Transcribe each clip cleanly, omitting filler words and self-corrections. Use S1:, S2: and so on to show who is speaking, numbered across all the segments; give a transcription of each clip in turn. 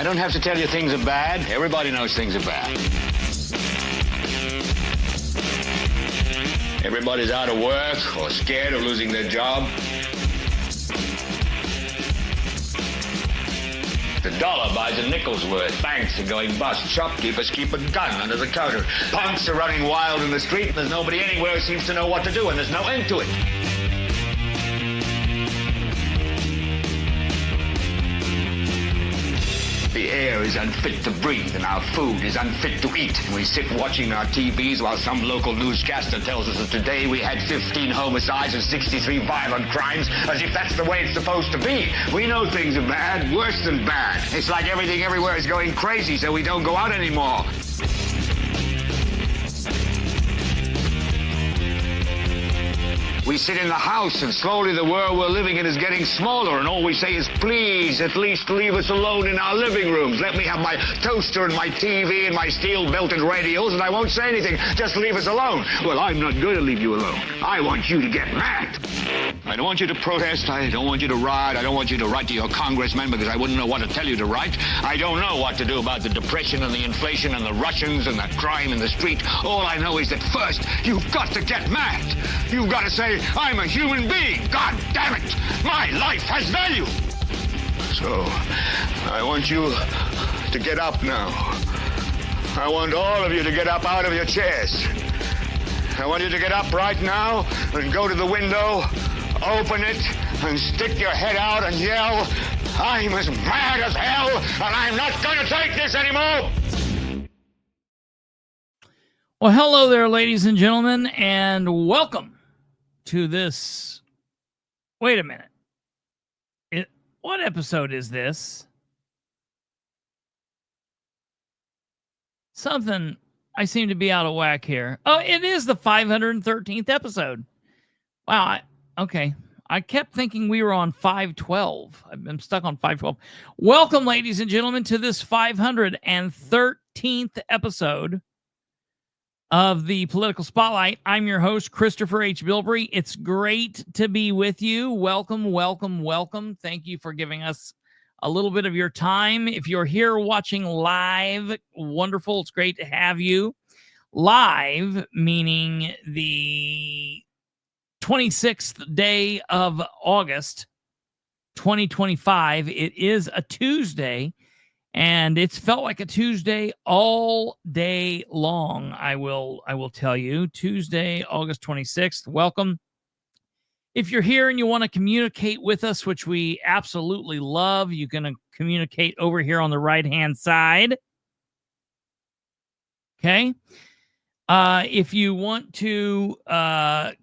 S1: I don't have to tell you things are bad. Everybody knows things are bad. Everybody's out of work or scared of losing their job. The dollar buys a nickel's worth. Banks are going bust. Shopkeepers keep a gun under the counter. Punks are running wild in the street. There's nobody anywhere who seems to know what to do, and there's no end to it. The air is unfit to breathe, and our food is unfit to eat. And we sit watching our TVs while some local newscaster tells us that today we had 15 homicides and 63 violent crimes, as if that's the way it's supposed to be. We know things are bad, worse than bad. It's like everything everywhere is going crazy, so we don't go out anymore. We sit in the house, and slowly the world we're living in is getting smaller, and all we say is, please, at least leave us alone in our living rooms. Let me have my toaster and my TV and my steel-belted radios, and I won't say anything. Just leave us alone. Well, I'm not going to leave you alone. I want you to get mad. I don't want you to protest. I don't want you to riot. I don't want you to write to your congressman because I wouldn't know what to tell you to write. I don't know what to do about the depression and the inflation and the Russians and the crime in the street. All I know is that first, you've got to get mad. You've got to say, I'm a human being. God damn it. My life has value. So, I want you to get up now. I want all of you to get up out of your chairs. I want you to get up right now and go to the window, open it, and stick your head out and yell, I'm as mad as hell, and I'm not going to take this anymore.
S2: Well, hello there, ladies and gentlemen, and welcome to this. Wait a minute. What episode is this? Something, I seem to be out of whack here. Oh, it is the 513th episode. Wow. Okay. I kept thinking we were on 512. I'm stuck on 512. Welcome, ladies and gentlemen, to this 513th episode of the Political Spotlight. I'm your host, Kristopher H. Bilbrey. It's great to be with you. Welcome, welcome, welcome. Thank you for giving us a little bit of your time. If you're here watching live, wonderful. It's great to have you. Live, meaning the 26th day of August, 2025. It is a Tuesday. And it's felt like a Tuesday all day long. I will tell you. Tuesday, August 26th. Welcome. If you're here and you want to communicate with us, which we absolutely love, you can communicate over here on the right-hand side. Okay. If you want to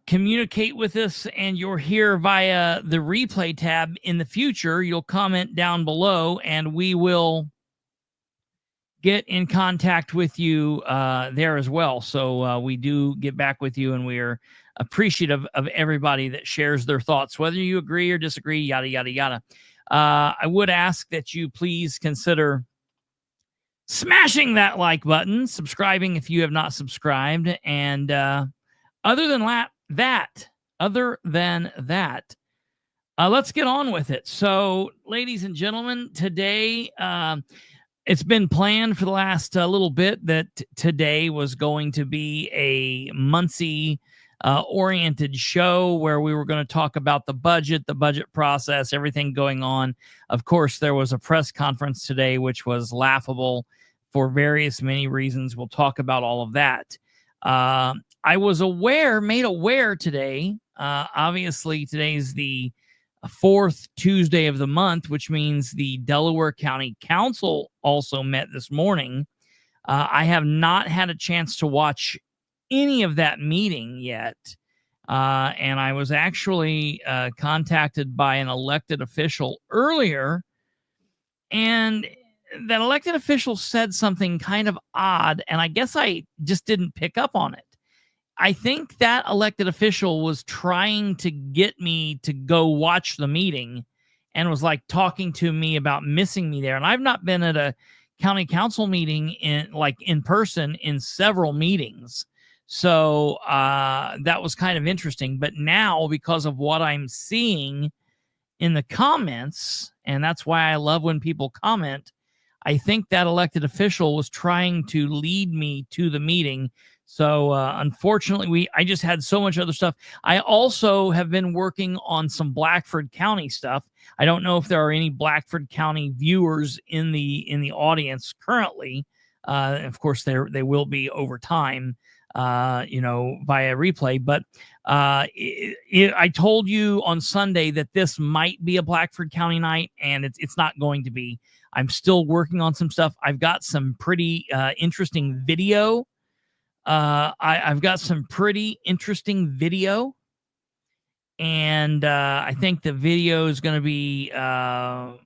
S2: communicate with us and you're here via the replay tab in the future, you'll comment down below and we will get in contact with you there as well. So we do get back with you, and we are appreciative of everybody that shares their thoughts, whether you agree or disagree, yada, yada, yada. I would ask that you please consider smashing that like button, subscribing if you have not subscribed, and other than that, let's get on with it. So, ladies and gentlemen, today, it's been planned for the last little bit that today was going to be a Muncie oriented show where we were going to talk about the budget process, everything going on. Of course, there was a press conference today, which was laughable for many reasons. We'll talk about all of that. I was made aware today. Obviously, today's the fourth Tuesday of the month, which means the Delaware County Council also met this morning. I have not had a chance to watch any of that meeting yet. And I was actually contacted by an elected official earlier, and that elected official said something kind of odd, and I guess I just didn't pick up on it. I think that elected official was trying to get me to go watch the meeting and was like talking to me about missing me there. And I've not been at a county council meeting in person in several meetings. So that was kind of interesting. But now, because of what I'm seeing in the comments, and that's why I love when people comment, I think that elected official was trying to lead me to the meeting. So unfortunately, I just had so much other stuff. I also have been working on some Blackford County stuff. I don't know if there are any Blackford County viewers in the audience currently. Of course, they will be over time, via replay. But I told you on Sunday that this might be a Blackford County night, and it's not going to be. I'm still working on some stuff. I've got some pretty interesting video. I've got some pretty interesting video, and I think the video is going to be a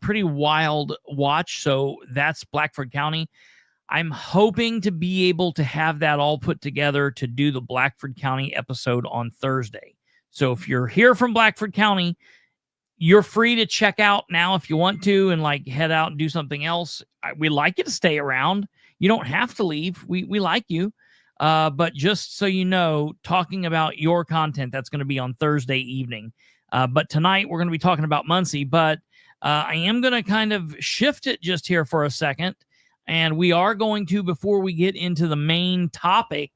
S2: pretty wild watch. So that's Blackford County. I'm hoping to be able to have that all put together to do the Blackford County episode on Thursday. So if you're here from Blackford County, you're free to check out now if you want to and head out and do something else. We like you to stay around. You don't have to leave. We like you. But just so you know, talking about your content, that's going to be on Thursday evening. But tonight we're going to be talking about Muncie. But I am going to kind of shift it just here for a second. And we are going to, before we get into the main topic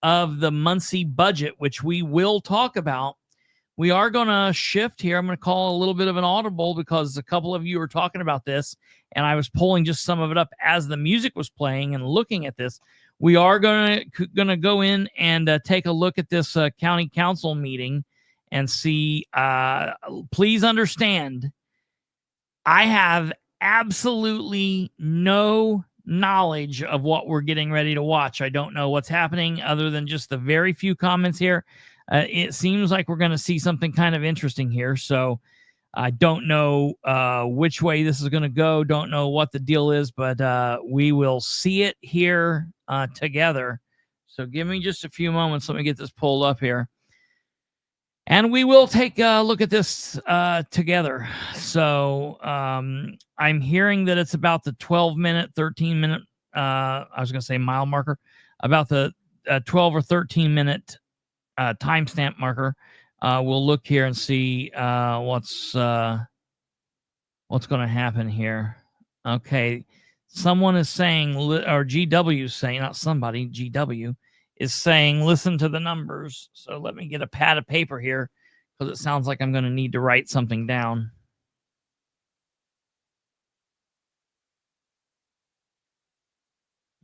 S2: of the Muncie budget, which we will talk about, we are going to shift here. I'm going to call a little bit of an audible because a couple of you were talking about this, and I was pulling just some of it up as the music was playing and looking at this. We are going to go in and take a look at this county council meeting and see. Please understand, I have absolutely no knowledge of what we're getting ready to watch. I don't know what's happening other than just the very few comments here. It seems like we're going to see something kind of interesting here. So I don't know which way this is going to go. Don't know what the deal is, but we will see it here together. So give me just a few moments. Let me get this pulled up here. And we will take a look at this together. So I'm hearing that it's about the 12-minute, 13-minute, I was going to say mile marker, about the 12 or 13-minute timestamp marker. We'll look here and see what's going to happen here. Okay, someone is saying, or GW is saying, not somebody, GW is saying, listen to the numbers. So let me get a pad of paper here because it sounds like I'm going to need to write something down.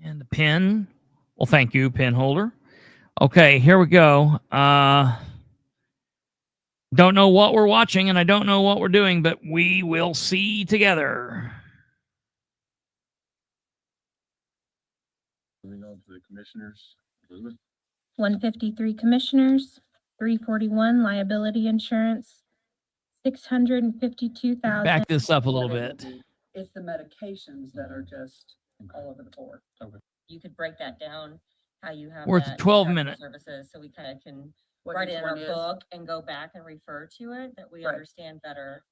S2: And the pen. Well, thank you, pen holder. Okay, here we go. Don't know what we're watching, and I don't know what we're doing, but we will see together.
S3: Moving on to the commissioners. Elizabeth?
S4: 153 commissioners, 341 liability insurance, 652,000.
S2: Back this up a little bit.
S5: It's the medications that are just all over the board.
S3: Okay.
S6: You could break that down, how you have.
S2: We're at the
S6: that
S2: 12-minute.
S6: Services, so we kind of can
S5: What
S6: write
S5: each
S6: it in our
S5: one is.
S6: book and go back and refer to it, that we
S5: Right.
S6: understand better.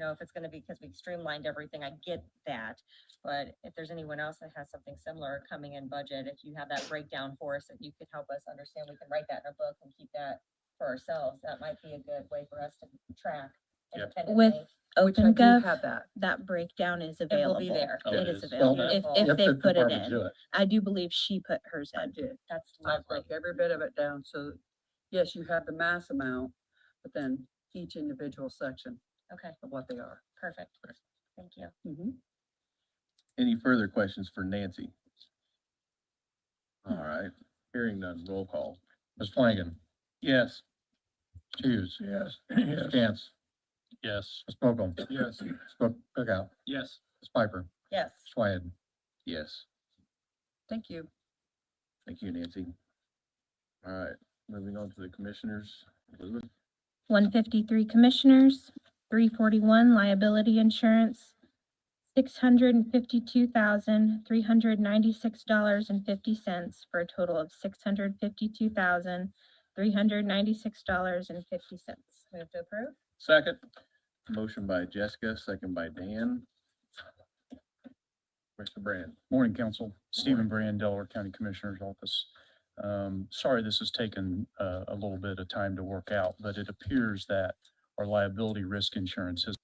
S6: If it's gonna be, because we streamlined everything, I get that. But if there's anyone else that has something similar coming in budget, if you have that breakdown for us, that you could help us understand, we can write that in a book and keep that for ourselves. That might be a good way for us to track
S3: Yep.
S6: independently.
S5: Which I do
S4: OpenGov,
S5: have that.
S4: that breakdown is
S6: It will
S4: available.
S6: be there.
S3: Oh,
S4: It
S3: it
S4: is
S3: is.
S4: available
S6: Well,
S4: if
S6: Yep,
S4: they
S3: the
S4: put it
S3: department
S4: in.
S3: do it.
S4: I do believe she put hers
S5: I
S4: in.
S5: did.
S6: That's
S5: I
S6: lovely.
S5: broke every bit of it down. So yes, you have the mass amount, but then each individual section
S6: Okay,
S5: of what they are.
S6: perfect. Thank you.
S5: Mm-hmm.
S3: Any further questions for Nancy? All right, hearing none, roll call.
S7: Ms. Flanagan.
S3: Yes.
S7: Hughes.
S3: Yes.
S7: Ms. Cantz.
S3: Yes.
S7: Ms. Mokel.
S3: Yes.
S7: Ms. Cookout.
S3: Yes.
S7: Ms. Piper.
S6: Yes.
S7: Schwed.
S3: Yes.
S5: Thank you.
S3: Thank you, Nancy. All right, moving on to the commissioners. Elizabeth?
S4: 153 commissioners, 341 liability insurance, $652,396.50 for a total of $652,396.50.
S6: Move to approve?
S3: Second. Motion by Jessica, second by Dan. Mr. Brand.
S7: Morning, Council. Stephen Brand, Delaware County Commissioner's Office. Sorry this has taken a little bit of time to work out, but it appears that our liability risk insurance has.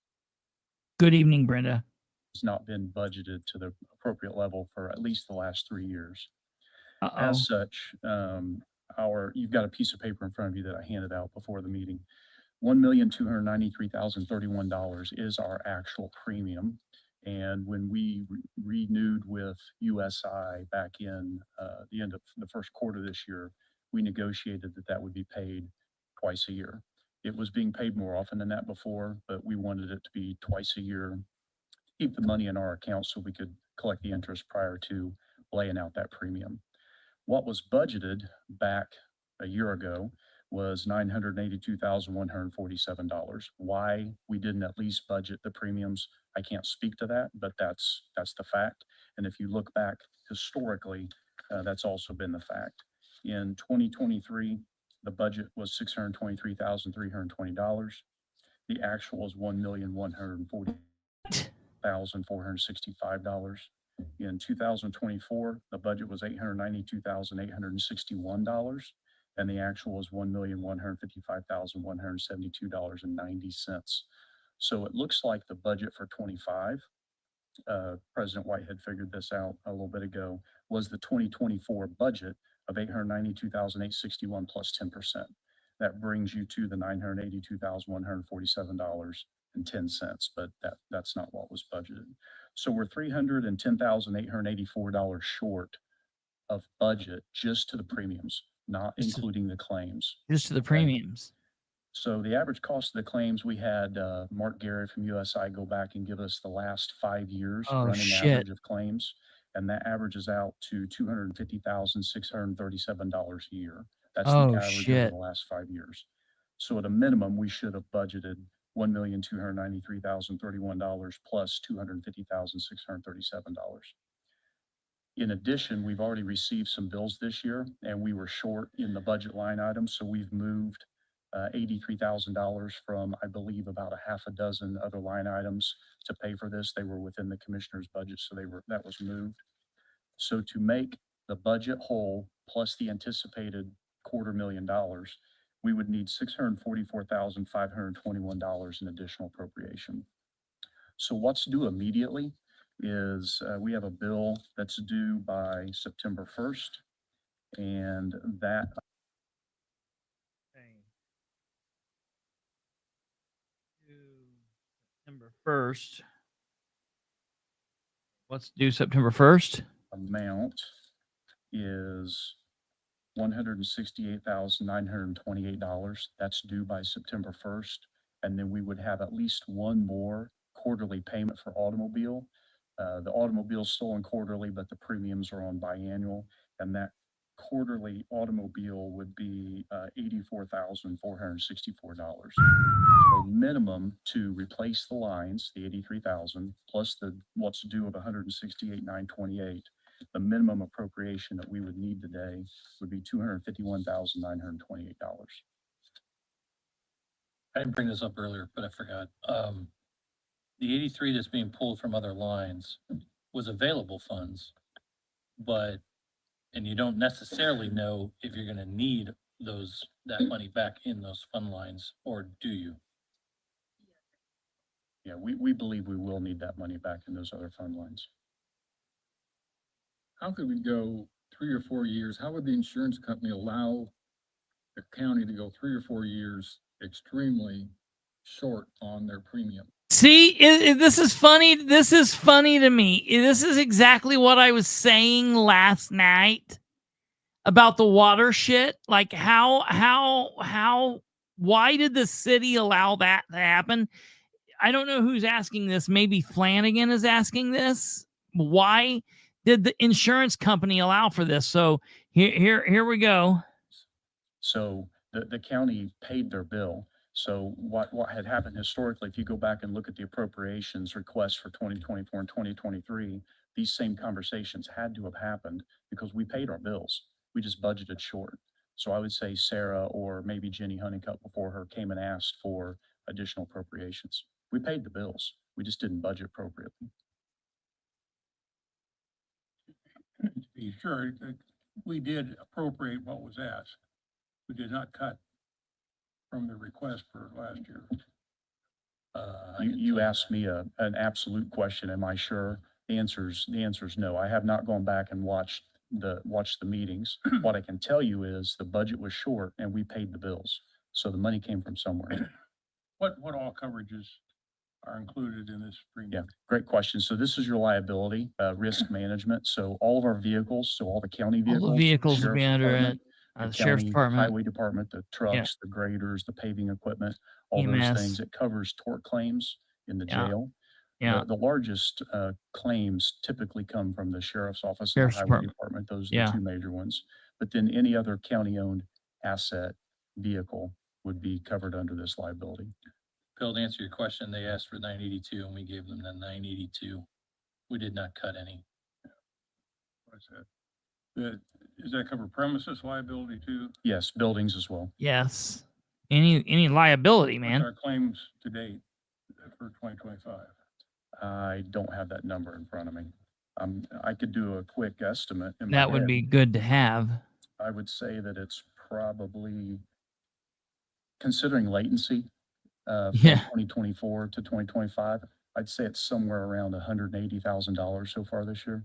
S2: Good evening, Brenda.
S7: has not been budgeted to the appropriate level for at least the last 3 years.
S2: Uh-oh.
S7: As such, you've got a piece of paper in front of you that I handed out before the meeting. $1,293,031 is our actual premium. And when we renewed with USI back in the end of the first quarter this year, we negotiated that would be paid twice a year. It was being paid more often than that before, but we wanted it to be twice a year, keep the money in our account so we could collect the interest prior to laying out that premium. What was budgeted back a year ago was $982,147. Why we didn't at least budget the premiums, I can't speak to that, but that's the fact. And if you look back historically, that's also been the fact. In 2023, the budget was $623,320. The actual was $1,140,465. In 2024, the budget was $892,861, and the actual was $1,155,172.90. So it looks like the budget for 25, President Whitehead figured this out a little bit ago, was the 2024 budget of $892,861 plus 10%. That brings you to the $982,147.10, but that's not what was budgeted. So we're $310,884 short of budget just to the premiums, not including the claims.
S2: Just to the premiums.
S7: So the average cost of the claims, we had Mark Gary from USI go back and give us the last 5 years running average of claims, and that averages out to $250,637 a year. That's the average over the last 5 years. So at a minimum, we should have budgeted $1,293,031 plus $250,637. In addition, we've already received some bills this year, and we were short in the budget line item, so we've moved $83,000 from, I believe, about a half a dozen other line items to pay for this. They were within the commissioner's budget, so that was moved. So to make the budget whole plus the anticipated $250,000, we would need $644,521 in additional appropriation. So what's due immediately is we have a bill that's due by September 1st, and that
S2: September 1st. What's due September 1st?
S7: amount is $168,928. That's due by September 1st. And then we would have at least one more quarterly payment for automobile. The automobile's still on quarterly, but the premiums are on biannual. And that quarterly automobile would be $84,464. So minimum to replace the lines, the $83,000 plus what's due of $168,928. The minimum appropriation that we would need today would be $251,928.
S8: I didn't bring this up earlier, but I forgot. The 83 that's being pulled from other lines was available funds, and you don't necessarily know if you're gonna need that money back in those fund lines, or do you?
S7: Yeah, we believe we will need that money back in those other fund lines.
S9: How could we go 3 or 4 years? How would the insurance company allow the county to go 3 or 4 years extremely short on their premium?
S2: See, this is funny. This is funny to me. This is exactly what I was saying last night about the water shit. Like why did the city allow that to happen? I don't know who's asking this. Maybe Flanagan is asking this. Why did the insurance company allow for this? So here we go.
S7: So the county paid their bill. So what had happened historically, if you go back and look at the appropriations requests for 2024 and 2023, these same conversations had to have happened because we paid our bills. We just budgeted short. So I would say Sarah or maybe Jenny Honeycutt before her came and asked for additional appropriations. We paid the bills. We just didn't budget appropriately.
S10: To be sure, we did appropriate what was asked. We did not cut from the request for last year.
S7: You asked me an absolute question, am I sure? The answer is no. I have not gone back and watched the meetings. What I can tell you is the budget was short and we paid the bills. So the money came from somewhere.
S10: What all coverages are included in this
S7: Yeah,
S10: premium?
S7: great question. So this is your liability, risk management. So all of our vehicles, so all the county
S2: All
S7: vehicles.
S2: the vehicles will be
S7: sheriff's
S2: under it.
S7: department,
S2: The
S7: the
S2: sheriff's
S7: county
S2: department,
S7: highway department, the trucks, the graders, the paving equipment, all those
S2: EMS.
S7: things. It covers tort claims in the
S2: Yeah.
S7: jail.
S2: Yeah.
S7: The largest claims typically come from the sheriff's office and the
S2: Sheriff's
S7: highway
S2: department.
S7: department. Those are
S2: Yeah.
S7: the two major ones. But then any other county-owned asset vehicle would be covered under this liability.
S8: Bill, to answer your question, they asked for 982 and we gave them the 982. We did not cut any.
S10: What's that? Does that cover premises liability too?
S7: Yes, buildings as well.
S2: Yes. Any liability,
S10: What's
S2: man.
S10: our claims to date for 2025?
S7: I don't have that number in front of me. I could do a quick estimate. In my
S2: That would
S7: head.
S2: be good to have.
S7: I would say that it's probably, considering latency, from
S2: Yeah.
S7: 2024 to 2025, I'd say it's somewhere around $180,000 so far this year.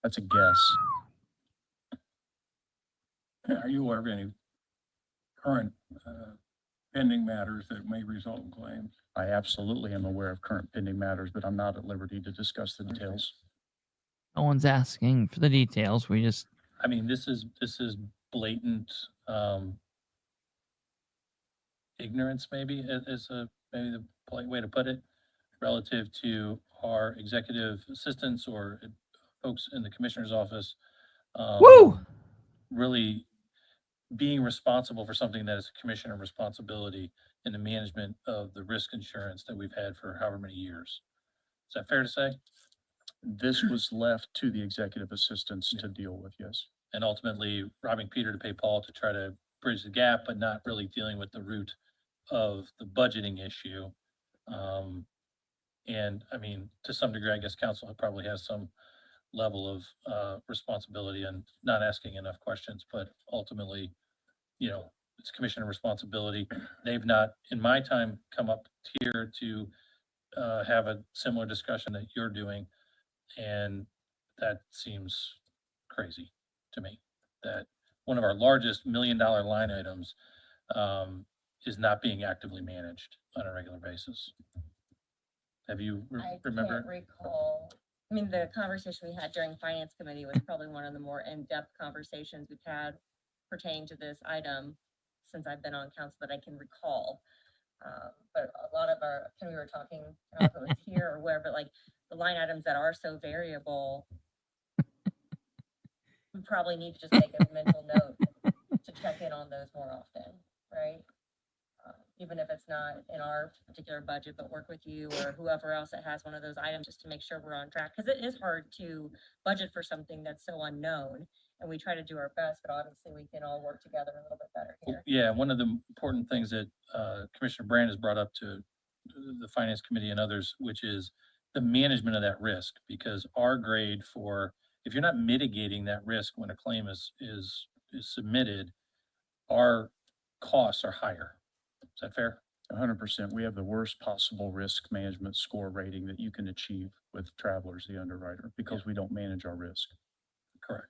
S7: That's a guess.
S10: Are you aware of any current pending matters that may result in claims?
S7: I absolutely am aware of current pending matters, but I'm not at liberty to discuss the details.
S2: No one's asking for the details. We just
S8: I mean, this is blatant, ignorance maybe is maybe the polite way to put it, relative to our executive assistants or folks in the commissioner's office.
S2: Woo!
S8: Really being responsible for something that is a commissioner responsibility in the management of the risk insurance that we've had for however many years. Is that fair to say?
S7: This was left to the executive assistants to deal with, yes.
S8: And ultimately robbing Peter to pay Paul to try to bridge the gap, but not really dealing with the root of the budgeting issue. And I mean, to some degree, I guess council probably has some level of responsibility and not asking enough questions, but ultimately, you know, it's commissioner responsibility. They've not, in my time, come up here to have a similar discussion that you're doing. And that seems crazy to me, that one of our largest $1 million line items is not being actively managed on a regular basis. Have you
S6: I
S8: remember?
S6: can't recall. I mean, the conversation we had during finance committee was probably one of the more in-depth conversations we've had pertaining to this item since I've been on council that I can recall. But a lot of our, we were talking, I don't know if it was here or where, but like the line items that are so variable, we probably need to just make a mental note to check in on those more often, right? Even if it's not in our particular budget, but work with you or whoever else that has one of those items just to make sure we're on track. Because it is hard to budget for something that's so unknown. And we try to do our best, but obviously we can all work together a little bit better here.
S8: Yeah, one of the important things that Commissioner Brand has brought up to the Finance Committee and others, which is the management of that risk, because our grade for, if you're not mitigating that risk when a claim is submitted, our costs are higher. Is that fair?
S7: 100%. We have the worst possible risk management score rating that you can achieve with Travelers, the underwriter, because we don't manage our risk.
S8: Correct.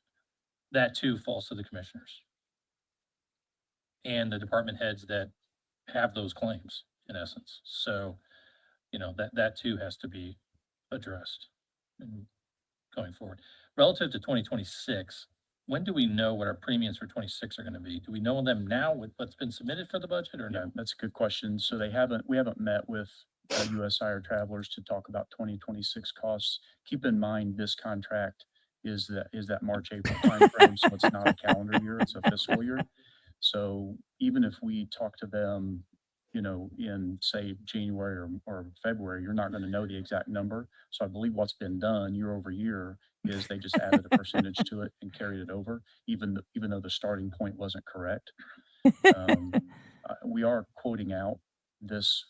S8: That too falls to the commissioners and the department heads that have those claims in essence. So, you know, that too has to be addressed going forward. Relative to 2026, when do we know what our premiums for 26 are going to be? Do we know them now with what's been submitted for the budget or
S7: Yeah,
S8: no?
S7: that's a good question. So we haven't met with USI or Travelers to talk about 2026 costs. Keep in mind, this contract is that March, April timeframe, so it's not a calendar year, it's a fiscal year. So even if we talk to them, you know, in say January or February, you're not going to know the exact number. So I believe what's been done year over year is they just added a percentage to it and carried it over, even though the starting point wasn't correct. We are quoting out this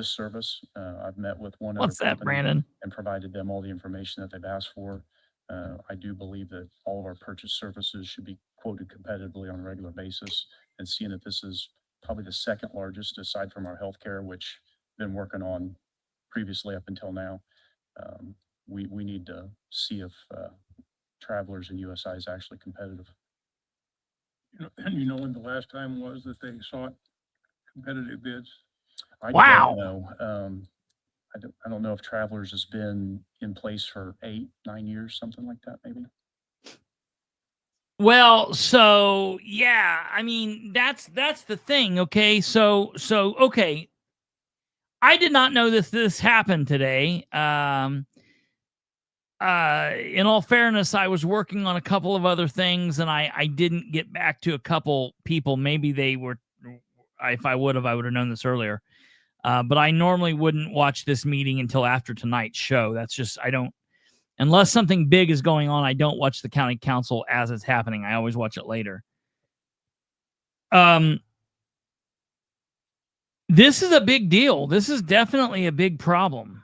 S7: service. I've met with one other
S2: what's that,
S7: company
S2: Brandon?
S7: and provided them all the information that they've asked for. I do believe that all of our purchase services should be quoted competitively on a regular basis, and seeing that this is probably the second largest aside from our healthcare, which been working on previously up until now. We need to see if Travelers and USI is actually competitive.
S10: And you know when the last time was that they sought competitive bids?
S7: I
S2: Wow.
S7: don't know. I don't know if Travelers has been in place for 8, 9 years, something like that, maybe.
S2: Well, so yeah, I mean that's the thing. Okay, so okay, I did not know this happened today. In all fairness, I was working on a couple of other things, and I didn't get back to a couple people. Maybe they were. If I would have known this earlier. But I normally wouldn't watch this meeting until after tonight's show. That's just, I don't, unless something big is going on, I don't watch the county council as it's happening. I always watch it later. This is a big deal. This is definitely a big problem.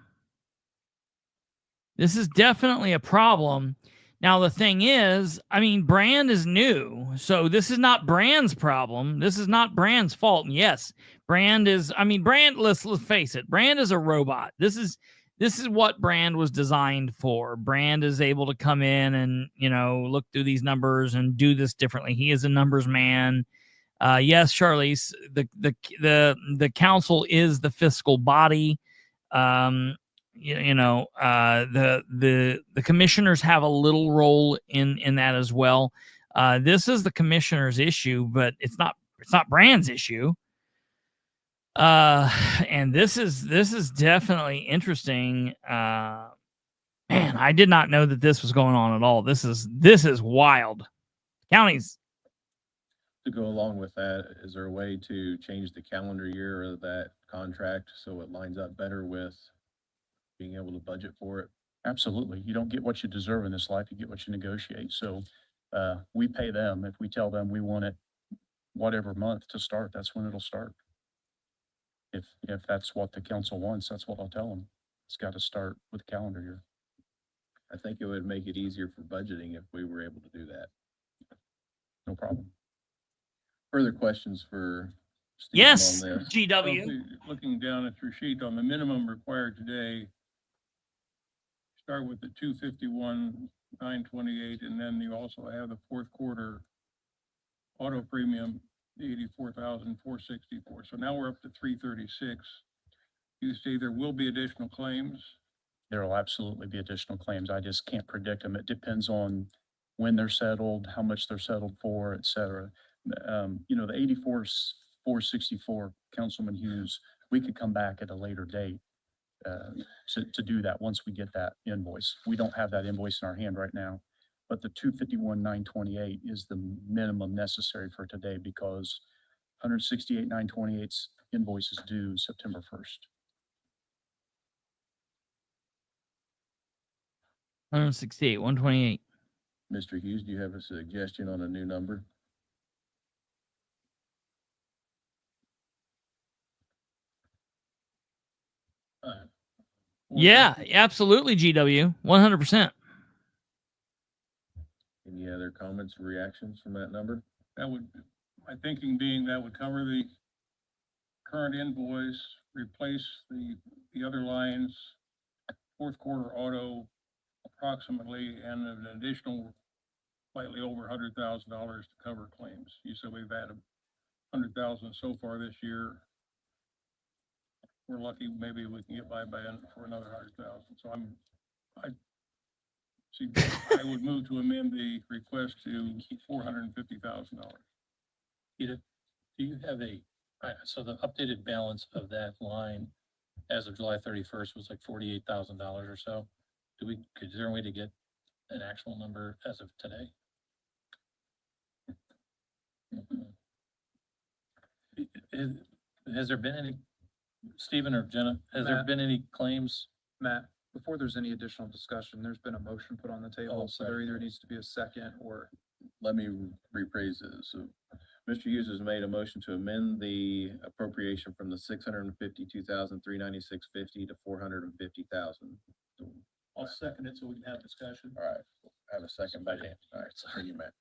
S2: This is definitely a problem. Now, the thing is, I mean, Brand is new. So this is not Brand's problem. This is not Brand's fault. And yes, Brand is, I mean, Brand, let's face it, Brand is a robot. This is what Brand was designed for. Brand is able to come in and, look through these numbers and do this differently. He is a numbers man. Yes, Charlize, the council is the fiscal body. The commissioners have a little role in that as well. This is the commissioner's issue, but it's not Brand's issue. And this is definitely interesting. Man, I did not know that this was going on at all. This is wild. Counties.
S3: To go along with that, is there a way to change the calendar year of that contract so it lines up better with being able to budget for it?
S7: Absolutely. You don't get what you deserve in this life. You get what you negotiate. So we pay them. If we tell them we want it whatever month to start, that's when it'll start. If that's what the council wants, that's what I'll tell them. It's got to start with the calendar year.
S3: I think it would make it easier for budgeting if we were able to do that.
S7: No problem.
S3: Further questions for Stephen
S2: Yes,
S3: on this?
S2: GW.
S10: Looking down at your sheet on the minimum required today, start with the 251,928, and then you also have the fourth quarter auto premium, 84,464. So now we're up to 336. You say there will be additional claims.
S7: There will absolutely be additional claims. I just can't predict them. It depends on when they're settled, how much they're settled for, et cetera. The 84,464, Councilman Hughes, we could come back at a later date to do that once we get that invoice. We don't have that invoice in our hand right now, but the 251,928 is the minimum necessary for today because 168,928's invoice is due September 1st.
S2: 168, 128.
S3: Mr. Hughes, do you have a suggestion on a new number?
S2: Yeah, absolutely, GW. 100%.
S3: Any other comments or reactions from that number?
S10: That would, my thinking being that would cover the current invoice, replace the other lines, fourth quarter auto approximately, and an additional slightly over $100,000 to cover claims. You said we've had 100,000 so far this year. We're lucky, maybe we can get by for another 100,000. So I would move to amend the request to $450,000.
S8: Peter, do you have so the updated balance of that line as of July 31st was like $48,000 or so? Is there a way to get an actual number as of today? Has there been any, Stephen or Jenna, has there been any claims?
S11: Matt, before there's any additional discussion, there's been a motion put on the table, so there either needs to be a second or.
S3: Let me rephrase it. So Mr. Hughes has made a motion to amend the appropriation from the 652,396.50 to 450,000.
S8: I'll second it so we can have discussion.
S3: All right, I have a second by Dan. All right, sorry, you Matt.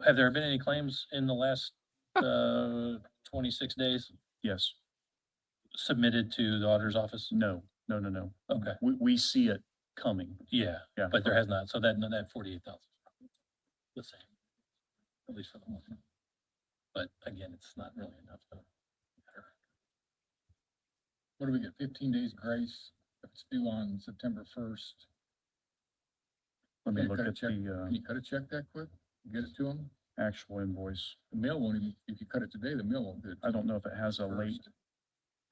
S8: Have there been any claims in the last 26 days?
S7: Yes.
S8: submitted to the auditor's office?
S7: No, no, no, no.
S8: Okay.
S7: We see it coming.
S8: Yeah,
S7: Yeah.
S8: but there has not, so that 48,000. The same, at least for the moment. But again, it's not really enough to matter.
S9: What do we get, 15 days grace if it's due on September 1st?
S7: Let me
S9: Can you
S7: look
S9: cut a
S7: at
S9: check?
S7: the
S9: Can you cut a check that quick? Get it to them?
S7: actual invoice.
S9: The mail won't even, if you cut it today, the mail won't get it.
S7: I don't know if it has a late
S9: First.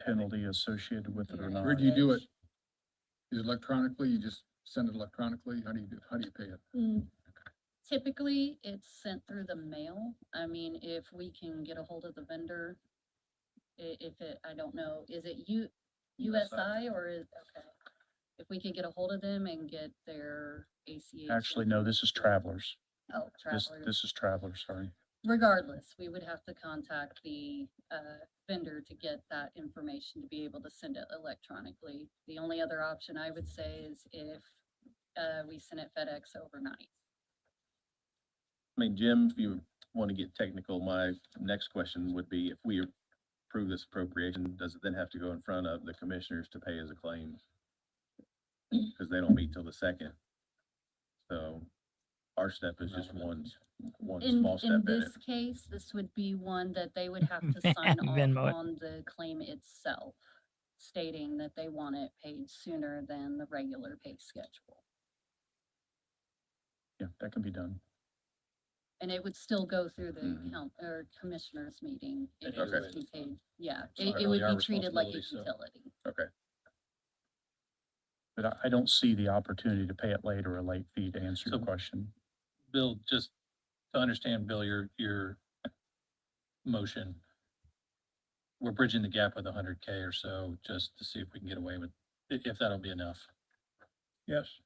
S7: penalty associated with it or not.
S9: Where do you do it? Is it electronically? You just send it electronically? How do you pay it?
S12: Typically, it's sent through the mail. I mean, if we can get a hold of the vendor, if it, I don't know, is it USI or is, okay. If we can get a hold of them and get their ACH.
S7: Actually, no, this is Travelers.
S12: Oh,
S7: This
S12: Travelers.
S7: is Travelers, sorry.
S12: Regardless, we would have to contact the vendor to get that information to be able to send it electronically. The only other option I would say is if we send it FedEx overnight.
S3: I mean, Jim, if you want to get technical, my next question would be, if we approve this appropriation, does it then have to go in front of the commissioners to pay as a claim? Because they don't meet till the 2nd. So our step is just one small step
S12: In
S3: in it.
S12: this case, this would be one that they would have to sign
S2: Venmo
S12: off
S2: it.
S12: on the claim itself, stating that they want it paid sooner than the regular pay schedule.
S7: Yeah, that can be done.
S12: And it would still go through the
S3: Mhm.
S12: count or commissioners meeting. It
S8: Okay.
S12: would be paid, yeah,
S8: It's not
S12: it would
S8: really our
S12: be treated like a
S8: responsibility, so.
S12: utility.
S3: Okay.
S7: But I don't see the opportunity to pay it late or a late fee, to answer your
S8: So-
S7: question.
S8: Bill, just to understand, Bill, your motion, we're bridging the gap with 100K or so, just to see if we can get away with, if that'll be enough.
S10: Yes.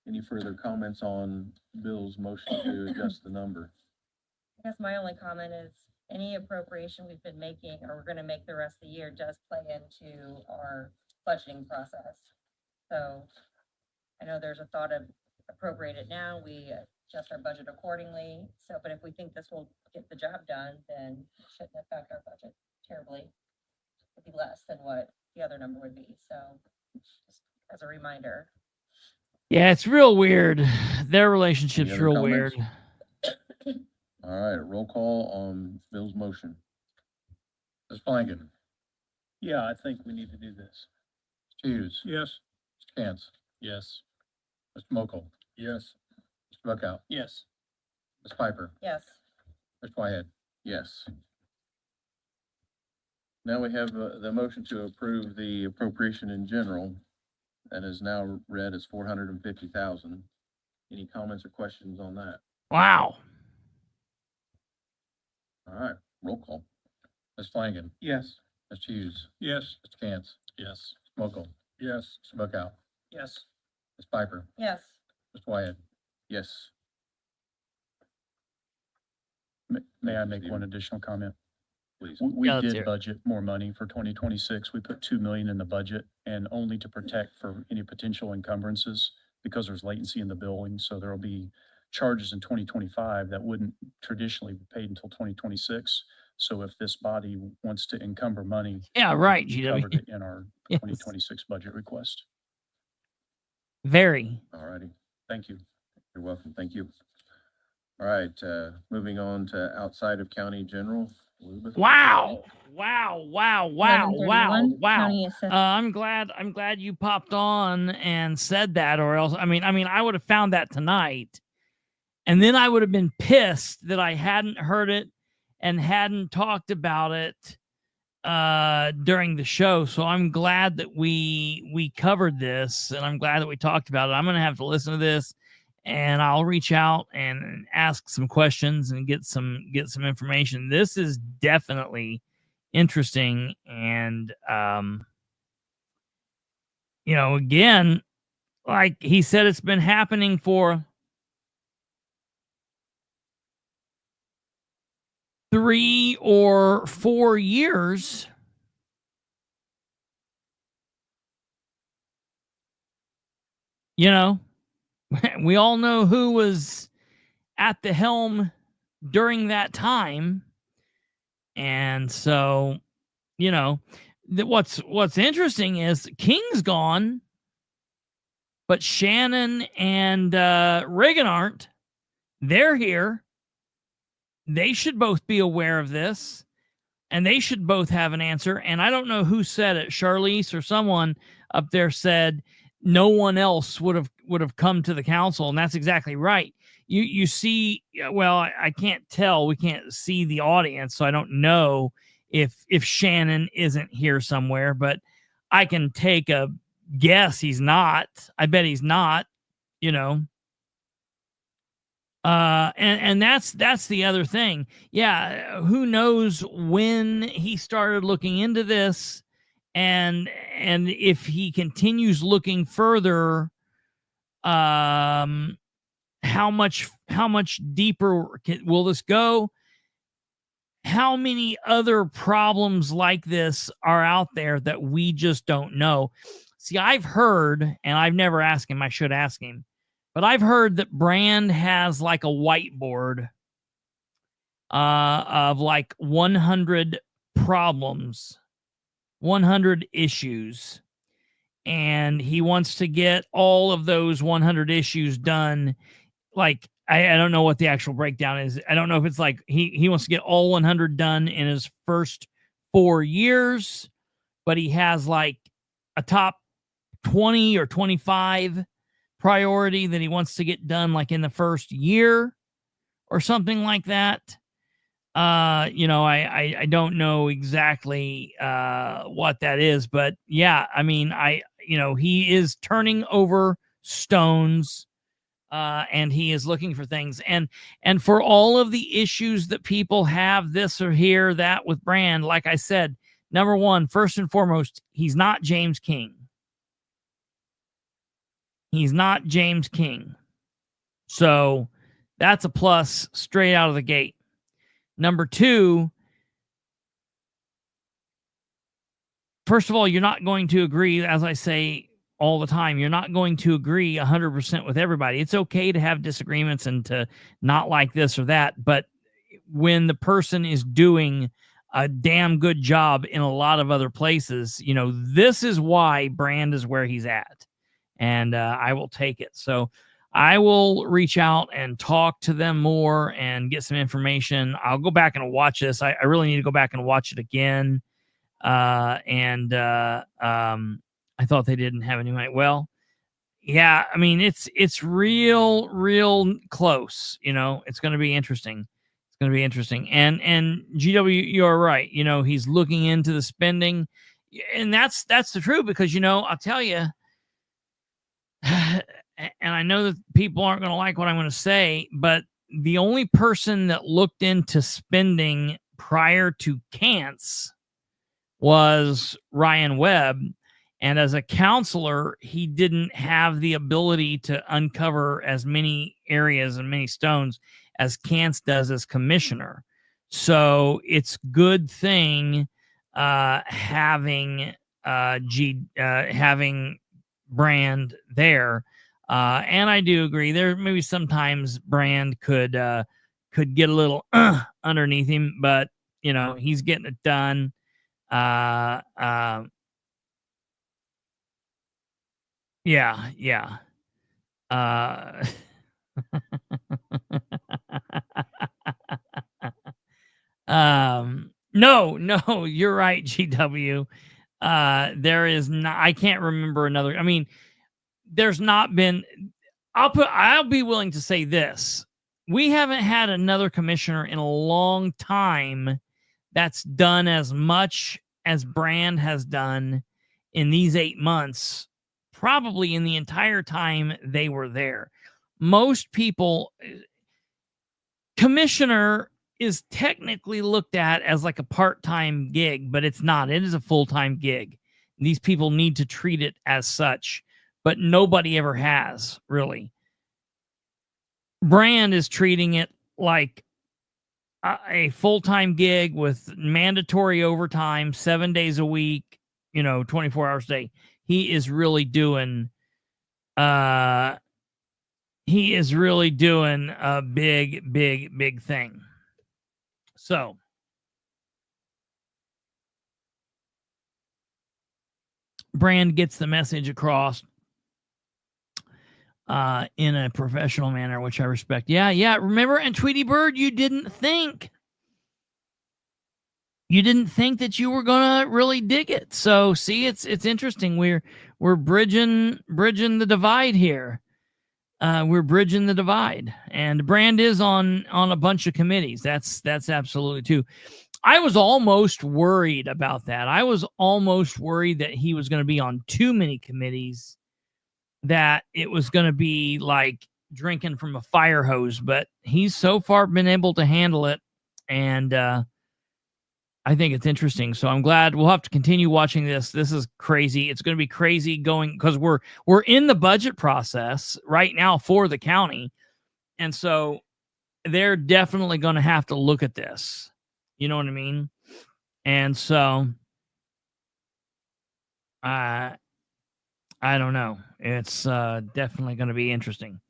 S3: Any further comments on Bill's motion to adjust the number?
S6: I guess my only comment is any appropriation we've been making or we're gonna make the rest of the year does play into our budgeting process. So I know there's a thought of appropriate it now, we adjust our budget accordingly. So, but if we think this will get the job done, then it shouldn't affect our budget terribly. It'd be less than what the other number would be. So just as a reminder.
S2: Yeah, it's real weird. Their relationship's
S3: Any other
S2: real
S3: comments?
S2: weird.
S3: All right, roll call on Bill's motion. Ms. Flanagan.
S8: Yeah, I think we need to do this.
S3: Mr. Hughes.
S10: Yes.
S3: Mr. Cantz.
S8: Yes.
S3: Mr. Mokel.
S9: Yes.
S3: Mr. Bookout.
S8: Yes.
S3: Ms. Piper.
S6: Yes.
S3: Mr. Whitehead. Yes. Now we have the motion to approve the appropriation in general. That is now read as 450,000. Any comments or questions on that?
S2: Wow.
S3: All right, roll call. Ms. Flanagan.
S8: Yes.
S3: Mr. Hughes.
S10: Yes.
S3: Mr. Cantz.
S8: Yes.
S3: Mr. Mokel.
S9: Yes.
S3: Mr. Bookout.
S8: Yes.
S3: Ms. Piper.
S6: Yes.
S3: Mr. Whitehead. Yes.
S7: May I make
S3: Stephen.
S7: one additional comment?
S3: Please.
S7: We
S2: Yeah, let's
S7: did
S2: hear it.
S7: budget more money for 2026. We put 2 million in the budget, and only to protect for any potential encumbrances because there's latency in the billing. So there'll be charges in 2025 that wouldn't traditionally be paid until 2026. So if this body wants to encumber money,
S2: Yeah, right,
S7: we covered
S2: GW.
S7: it in our
S2: Yes.
S7: 2026 budget request.
S2: Very.
S3: All righty.
S7: Thank you.
S3: You're welcome. Thank you. All right, moving on to outside of county general. Elizabeth?
S2: Wow. Wow. Wow. Wow. Wow.
S4: 1131,
S2: Wow.
S4: County Assessor.
S2: I'm glad you popped on and said that, or else, I mean, I would have found that tonight, and then I would have been pissed that I hadn't heard it and hadn't talked about it during the show. So I'm glad that we covered this, and I'm glad that we talked about it. I'm gonna have to listen to this, and I'll reach out and ask some questions and get some information. This is definitely interesting, and again, like he said, it's been happening for 3 or 4 years. We all know who was at the helm during that time. And so, you know, what's interesting is King's gone, but Shannon and Reagan aren't. They're here. They should both be aware of this, and they should both have an answer. And I don't know who said it, Charlize or someone up there said no one else would have come to the council, and that's exactly right. You see, well, I can't tell. We can't see the audience, so I don't know if Shannon isn't here somewhere, but I can take a guess he's not. I bet he's not, you know. And that's the other thing. Yeah, who knows when he started looking into this, and if he continues looking further, how much deeper will this go? How many other problems like this are out there that we just don't know? See, I've heard, and I've never asked him, I should ask him, but I've heard that Brand has like a whiteboard of like 100 problems, 100 issues, and he wants to get all of those 100 issues done. Like, I don't know what the actual breakdown is. I don't know if it's like he wants to get all 100 done in his first 4 years, but he has like a top 20 or 25 priority that he wants to get done like in the first year or something like that. You know, I don't know exactly what that is, but yeah, I mean, he is turning over stones, and he is looking for things, and for all of the issues that people have, this or here, that with Brand, like I said, number one, first and foremost, he's not James King. He's not James King. So that's a plus straight out of the gate. Number two, first of all, you're not going to agree, as I say all the time, you're not going to agree 100% with everybody. It's okay to have disagreements and to not like this or that, but when the person is doing a damn good job in a lot of other places, you know, this is why Brand is where he's at. And I will take it. So I will reach out and talk to them more and get some information. I'll go back and watch this. I really need to go back and watch it again. I thought they didn't have any money. Well, yeah, I mean, it's real close. You know, it's going to be interesting. It's going to be interesting. And GW, you're right. You know, he's looking into the spending, and that's the truth, because, you know, I'll tell you, and I know that people aren't going to like what I'm going to say, but the only person that looked into spending prior to Kantz was Ryan Webb. And as a counselor, he didn't have the ability to uncover as many areas and many stones as Kantz does as commissioner. So it's good thing having Brand there. And I do agree there maybe sometimes Brand could get a little underneath him, but you know, he's getting it done. Yeah. No, you're right, GW. There is not, I can't remember another. I mean, there's not been, I'll be willing to say this. We haven't had another commissioner in a long time that's done as much as Brand has done in these 8 months, probably in the entire time they were there. Most people, commissioner is technically looked at as like a part-time gig, but it's not. It is a full-time gig. These people need to treat it as such, but nobody ever has, really. Brand is treating it like a full-time gig with mandatory overtime, 7 days a week, 24 hours a day. He is really doing a big thing. So Brand gets the message across in a professional manner, which I respect. Yeah. Remember, and Tweety Bird, you didn't think that you were gonna really dig it. So see, it's interesting. We're bridging the divide here. We're bridging the divide, and Brand is on a bunch of committees. That's absolutely true. I was almost worried about that. I was almost worried that he was going to be on too many committees, that it was going to be like drinking from a fire hose, but he's so far been able to handle it. And I think it's interesting. So I'm glad. We'll have to continue watching this. This is crazy. It's going to be crazy going, because we're in the budget process right now for the county. And so they're definitely going to have to look at this. You know what I mean? And so I don't know. It's definitely going to be interesting.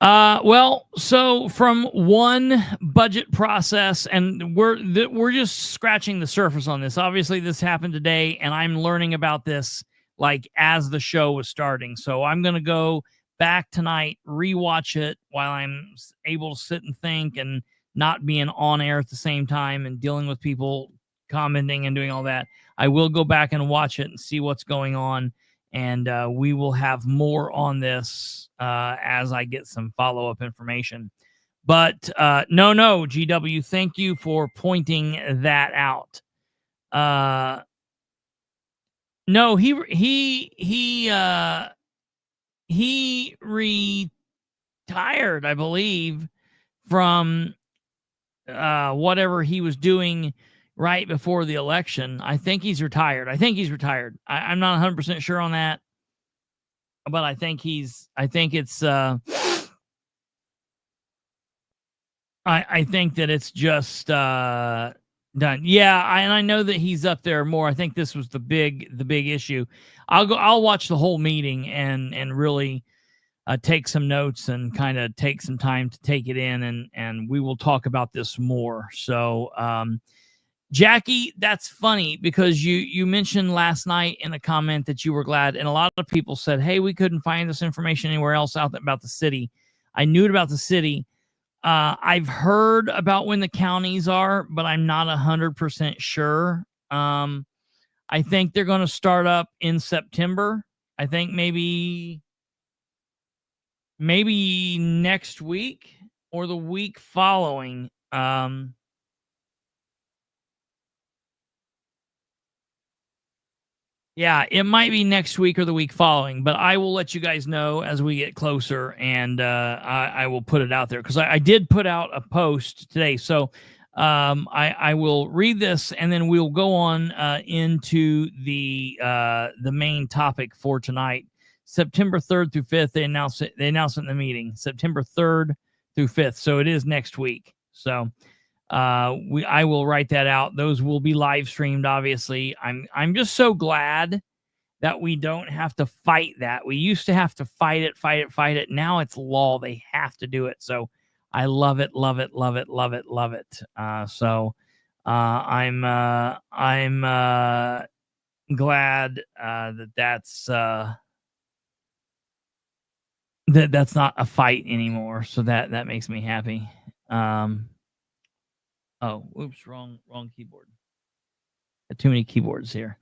S2: Well, so from one budget process, and we're just scratching the surface on this. Obviously, this happened today, and I'm learning about this like as the show was starting. So I'm going to go back tonight, rewatch it while I'm able to sit and think and not being on air at the same time and dealing with people commenting and doing all that. I will go back and watch it and see what's going on. And we will have more on this as I get some follow-up information. But no, GW, thank you for pointing that out. No, he retired, I believe, from whatever he was doing right before the election. I think he's retired. I'm not 100% sure on that, but I think it's I think that it's just done. Yeah, and I know that he's up there more. I think this was the big issue. I'll watch the whole meeting and really take some notes and kind of take some time to take it in, and we will talk about this more. So Jackie, that's funny because you mentioned last night in a comment that you were glad, and a lot of people said, hey, we couldn't find this information anywhere else out about the city. I knew it about the city. I've heard about when the counties are, but I'm not 100% sure. I think they're going to start up in September. I think maybe next week or the week following. Yeah, it might be next week or the week following, but I will let you guys know as we get closer, and I will put it out there because I did put out a post today. So I will read this, and then we'll go on into the main topic for tonight. September 3rd through 5th, they announced it in the meeting. September 3rd through 5th, so it is next week. So I will write that out. Those will be live streamed, obviously. I'm just so glad that we don't have to fight that. We used to have to fight it. Now it's law. They have to do it. So I love it. So I'm glad that's not a fight anymore. So that makes me happy. Oh, oops, wrong keyboard. Got too many keyboards here.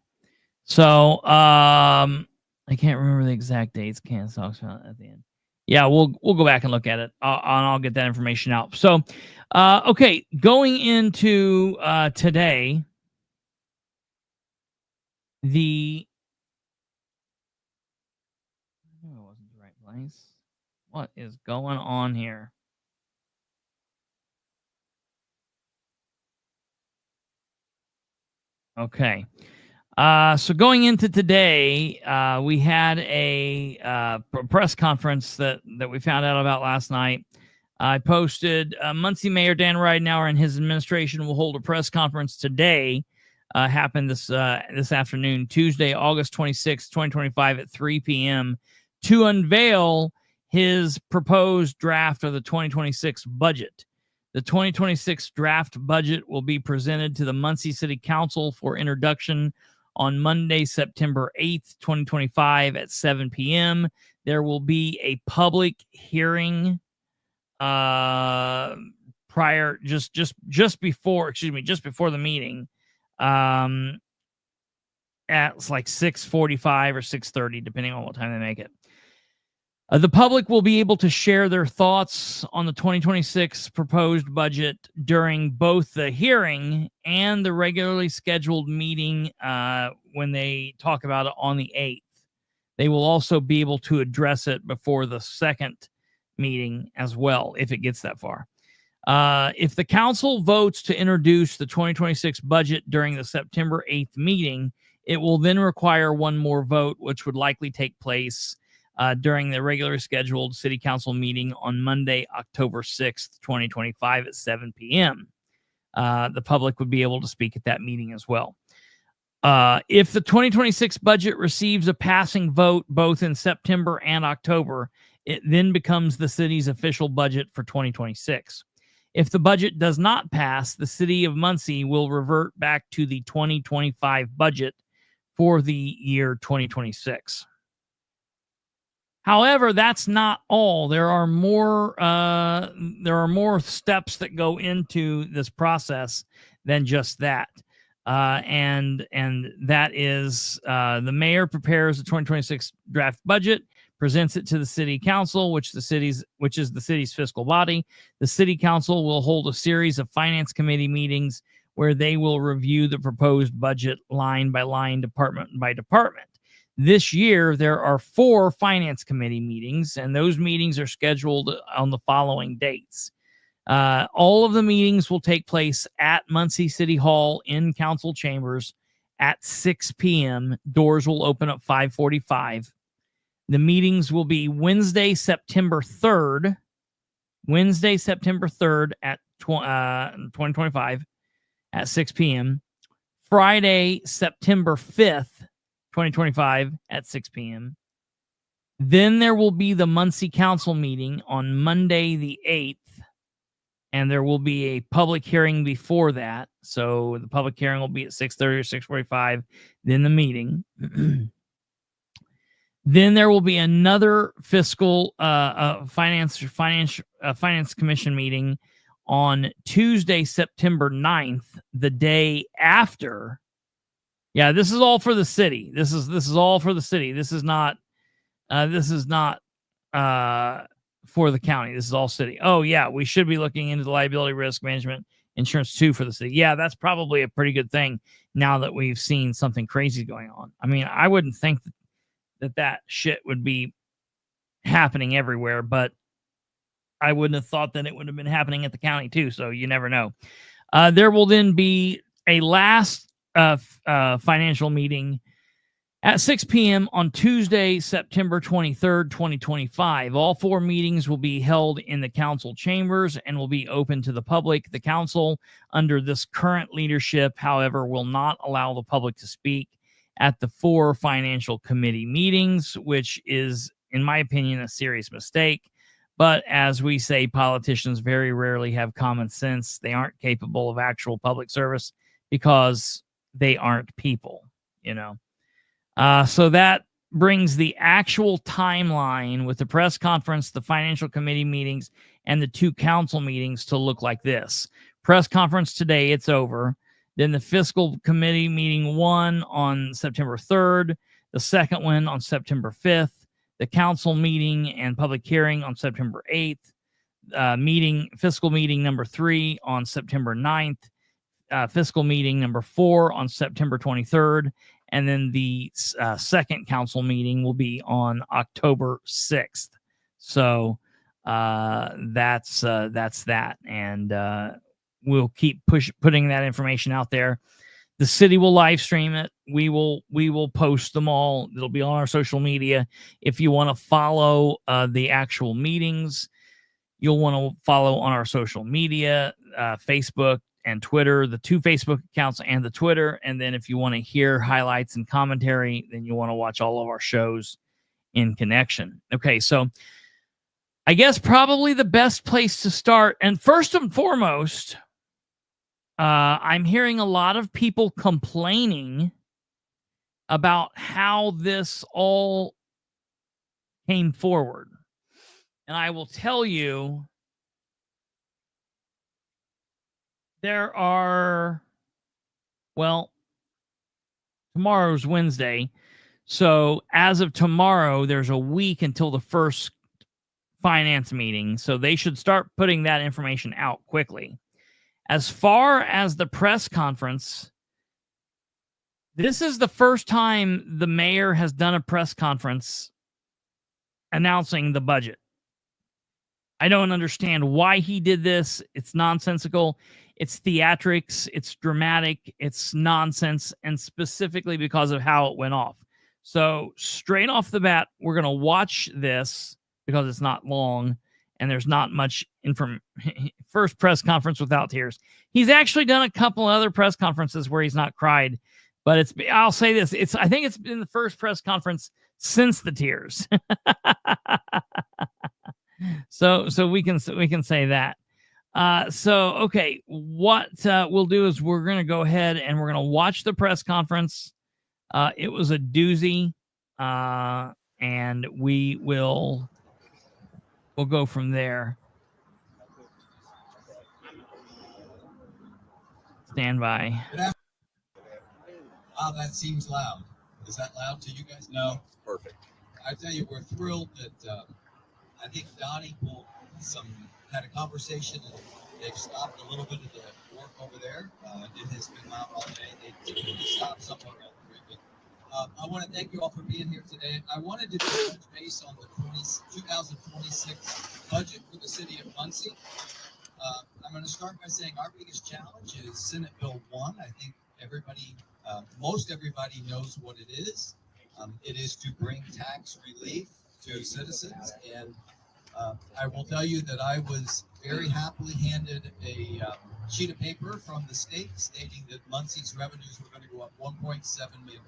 S2: So I can't remember the exact dates. Can't talk about at the end. Yeah, we'll go back and look at it. I'll get that information out. So okay, going into today, I wasn't the right place. What is going on here? Okay. So going into today, we had a press conference that we found out about last night. I posted Muncie Mayor Dan Ridenour and his administration will hold a press conference today. Happened this afternoon, Tuesday, August 26, 2025 at 3 p.m. to unveil his proposed draft of the 2026 budget. The 2026 draft budget will be presented to the Muncie City Council for introduction on Monday, September 8th, 2025 at 7 p.m. There will be a public hearing prior, just before the meeting, at like 6:45 or 6:30, depending on what time they make it. The public will be able to share their thoughts on the 2026 proposed budget during both the hearing and the regularly scheduled meeting when they talk about it on the 8th. They will also be able to address it before the second meeting as well, if it gets that far. If the council votes to introduce the 2026 budget during the September 8th meeting, it will then require one more vote, which would likely take place during the regular scheduled city council meeting on Monday, October 6th, 2025 at 7 p.m. The public would be able to speak at that meeting as well. If the 2026 budget receives a passing vote both in September and October, it then becomes the city's official budget for 2026. If the budget does not pass, the city of Muncie will revert back to the 2025 budget for the year 2026. However, that's not all. There are more steps that go into this process than just that. And that is the mayor prepares the 2026 draft budget, presents it to the city council, which is the city's fiscal body. The city council will hold a series of finance committee meetings where they will review the proposed budget line by line, department by department. This year, there are 4 finance committee meetings, and those meetings are scheduled on the following dates. All of the meetings will take place at Muncie City Hall in council chambers at 6 p.m. Doors will open at 5:45. The meetings will be Wednesday, September 3rd at 2025 at 6 p.m. Friday, September 5th, 2025 at 6 p.m. Then there will be the Muncie Council meeting on Monday the 8th, and there will be a public hearing before that. So the public hearing will be at 6:30 or 6:45, then the meeting. Then there will be another fiscal finance commission meeting on Tuesday, September 9th, the day after. Yeah, this is all for the city. This is all for the city. This is not for the county. This is all city. Oh yeah, we should be looking into the liability risk management insurance too for the city. Yeah, that's probably a pretty good thing now that we've seen something crazy going on. I mean, I wouldn't think that shit would be happening everywhere, but I wouldn't have thought that it would have been happening at the county too. So you never know. There will then be a last financial meeting at 6 p.m. on Tuesday, September 23rd, 2025. All 4 meetings will be held in the council chambers and will be open to the public. The council, under this current leadership, however, will not allow the public to speak at the 4 financial committee meetings, which is, in my opinion, a serious mistake. But as we say, politicians very rarely have common sense. They aren't capable of actual public service because they aren't people, you know. So that brings the actual timeline with the press conference, the financial committee meetings, and the 2 council meetings to look like this. Press conference today, it's over. Then the fiscal committee meeting 1 on September 3rd, the second one on September 5th, the council meeting and public hearing on September 8th, fiscal meeting number 3 on September 9th, fiscal meeting number 4 on September 23rd, and then the second council meeting will be on October 6th. So that's that, and we'll keep putting that information out there. The city will live stream it. We will post them all. It'll be on our social media. If you want to follow the actual meetings, you'll want to follow on our social media, Facebook and Twitter, the 2 Facebook accounts and the Twitter. And then if you want to hear highlights and commentary, then you want to watch all of our shows in connection. Okay, so I guess probably the best place to start, and first and foremost, I'm hearing a lot of people complaining about how this all came forward. And I will tell you, there are, well, tomorrow's Wednesday. So as of tomorrow, there's a week until the first finance meeting. So they should start putting that information out quickly. As far as the press conference, this is the first time the mayor has done a press conference announcing the budget. I don't understand why he did this. It's nonsensical. It's theatrics. It's dramatic. It's nonsense. And specifically because of how it went off. So straight off the bat, we're going to watch this because it's not long and there's not much first press conference without tears. He's actually done a couple other press conferences where he's not cried, but I'll say this. I think it's been the first press conference since the tears. So we can say that. Okay, what we'll do is we're going to go ahead and we're going to watch the press conference. It was a doozy, and we'll go from there. Stand by.
S13: Wow, that seems loud. Is that loud to you guys? No? Perfect. I tell you, we're thrilled that I think Donnie had a conversation and they've stopped a little bit of the work over there. It has been loud all day. They typically stop somewhere around 3. But I want to thank you all for being here today. I wanted to touch base on the 2026 budget for the city of Muncie. I'm going to start by saying our biggest challenge is Senate Bill 1. I think most everybody knows what it is. It is to bring tax relief to citizens. And I will tell you that I was very happily handed a sheet of paper from the state stating that Muncie's revenues were going to go up $1.7 million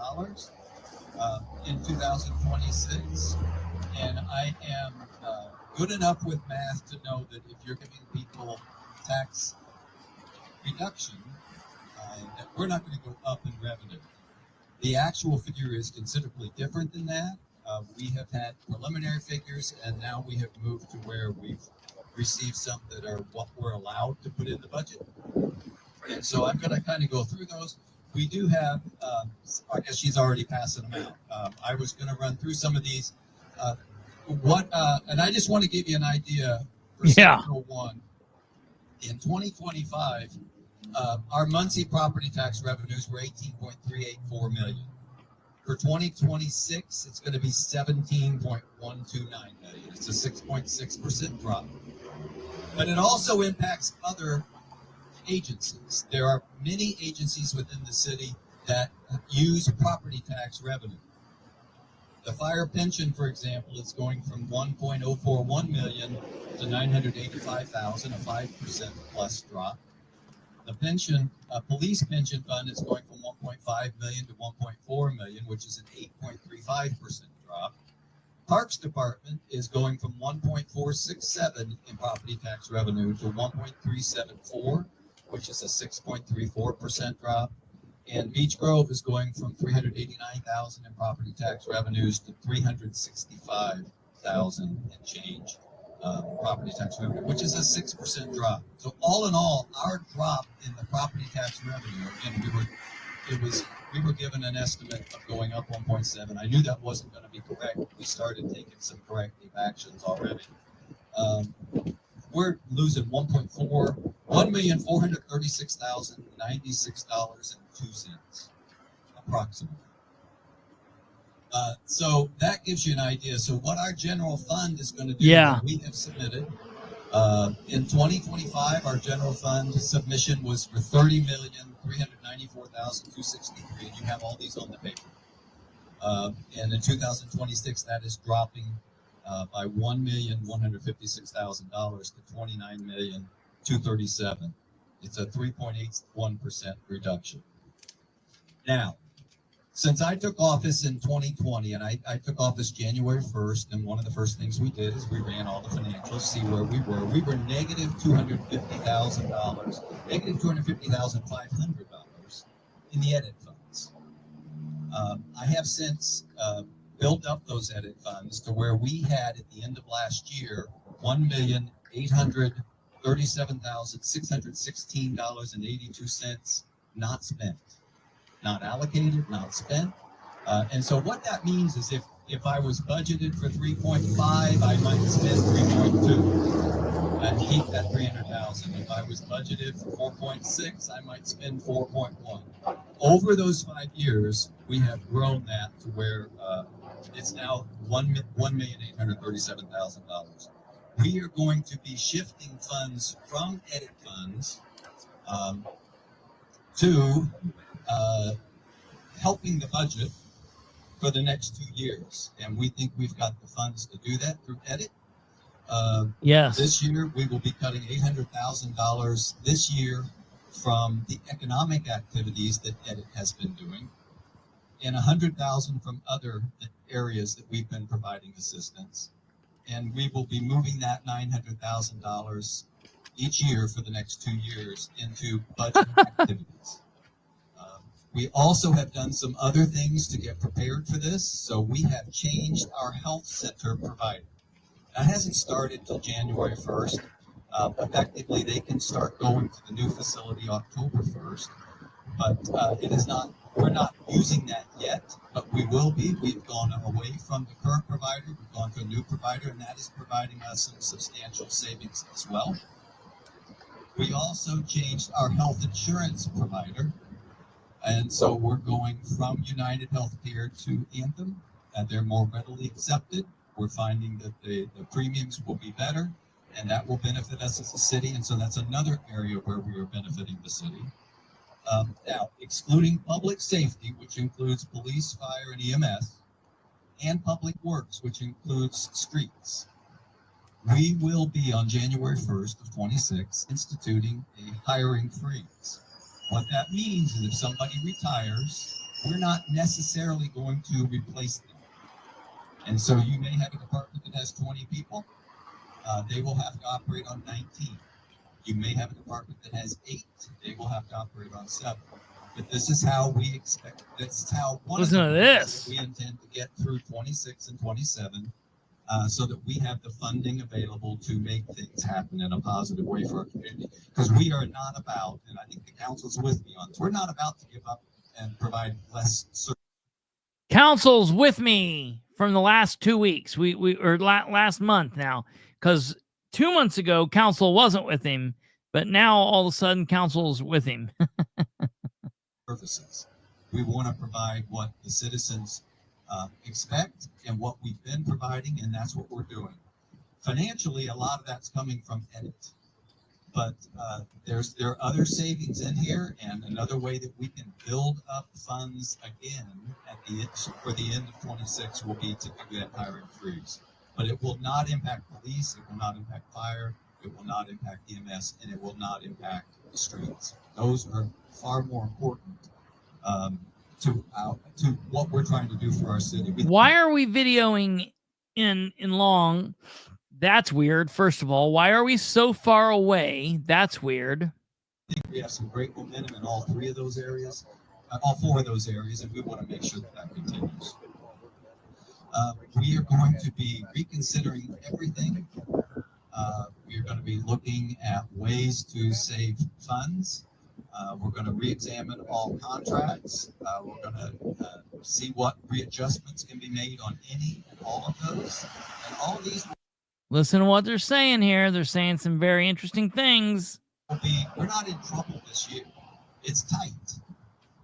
S13: in 2026. And I am good enough with math to know that if you're giving people tax reduction, that we're not going to go up in revenue. The actual figure is considerably different than that. We have had preliminary figures, and now we have moved to where we've received some that are what we're allowed to put in the budget. And so I'm going to kind of go through those. We do have, I guess she's already passing them out. I was going to run through some of these. And I just want to give you an idea for Sentinel 1. In 2025, our Muncie property tax revenues were $18.384 million. For 2026, it's going to be $17.129 million. It's a 6.6% drop. But it also impacts other agencies. There are many agencies within the city that use property tax revenue. The fire pension, for example, is going from $1.041 million to $985,000, a 5% plus drop. The pension, police pension fund is going from 1.5 million to 1.4 million, which is an 8.35% drop. Parks Department is going from 1.467 in property tax revenue to 1.374, which is a 6.34% drop. And Beech Grove is going from 389,000 in property tax revenues to 365,000 and change. Property tax revenue, which is a 6% drop. So all in all, our drop in the property tax revenue, again, we were given an estimate of going up 1.7. I knew that wasn't going to be correct. We started taking some corrective actions already. We're losing $1,436,096.02 approximately. So that gives you an idea. So what our general fund is going to do, we have submitted. In 2025, our general fund submission was for $30,394,263, and you have all these on the paper. And in 2026, that is dropping by $1,156,000 to $29,237,000. It's a 3.81% reduction. Now, since I took office in 2020, and I took office January 1st, and one of the first things we did is we ran all the financials, see where we were. We were negative $250,000, negative $250,500 in the edit funds. I have since built up those edit funds to where we had at the end of last year $1,837,616.82 not spent, not allocated, not spent. And so what that means is if I was budgeted for 3.5, I might spend 3.2 and keep that 300,000. If I was budgeted for 4.6, I might spend 4.1. Over those 5 years, we have grown that to where it's now $1,837,000. We are going to be shifting funds from edit funds to helping the budget for the next 2 years. And we think we've got the funds to do that through edit.
S2: Yes.
S13: This year, we will be cutting $800,000 this year from the economic activities that edit has been doing, and $100,000 from other areas that we've been providing assistance. And we will be moving that $900,000 each year for the next 2 years into budget activities. We also have done some other things to get prepared for this. So we have changed our health center provider. That hasn't started till January 1st. Effectively, they can start going to the new facility October 1st. But it is not, we're not using that yet, but we will be. We've gone away from the current provider. We've gone to a new provider, and that is providing us some substantial savings as well. We also changed our health insurance provider. And so we're going from United Healthcare to Anthem, and they're more readily accepted. We're finding that the premiums will be better, and that will benefit us as a city. And so that's another area where we are benefiting the city. Now, excluding public safety, which includes police, fire, and EMS, and public works, which includes streets, we will be on January 1st of 26 instituting a hiring freeze. What that means is if somebody retires, we're not necessarily going to replace them. And so you may have a department that has 20 people. They will have to operate on 19. You may have a department that has 8. They will have to operate on 7. But this is how we expect, this is how
S2: Listen to this.
S13: we intend to get through 26 and 27 so that we have the funding available to make things happen in a positive way for our community. Because we are not about, and I think the council's with me on this, we're not about to give up and provide less service.
S2: Council's with me from the last 2 weeks. Last month now, because 2 months ago, council wasn't with him, but now all of a sudden council's with him.
S13: Services. We want to provide what the citizens expect and what we've been providing, and that's what we're doing. Financially, a lot of that's coming from edit, but there are other savings in here, and another way that we can build up funds again for the end of 26 will be to do that hiring freeze. But it will not impact police, it will not impact fire, it will not impact EMS, and it will not impact the streets. Those are far more important to what we're trying to do for our city.
S2: Why are we videoing in long? That's weird. First of all, why are we so far away? That's weird.
S13: I think we have some great momentum in all 3 of those areas, all 4 of those areas, and we want to make sure that that continues. We are going to be reconsidering everything. We are going to be looking at ways to save funds. We're going to re-examine all contracts. We're going to see what readjustments can be made on any and all of those. And all of these.
S2: Listen to what they're saying here. They're saying some very interesting things.
S13: We're not in trouble this year. It's tight.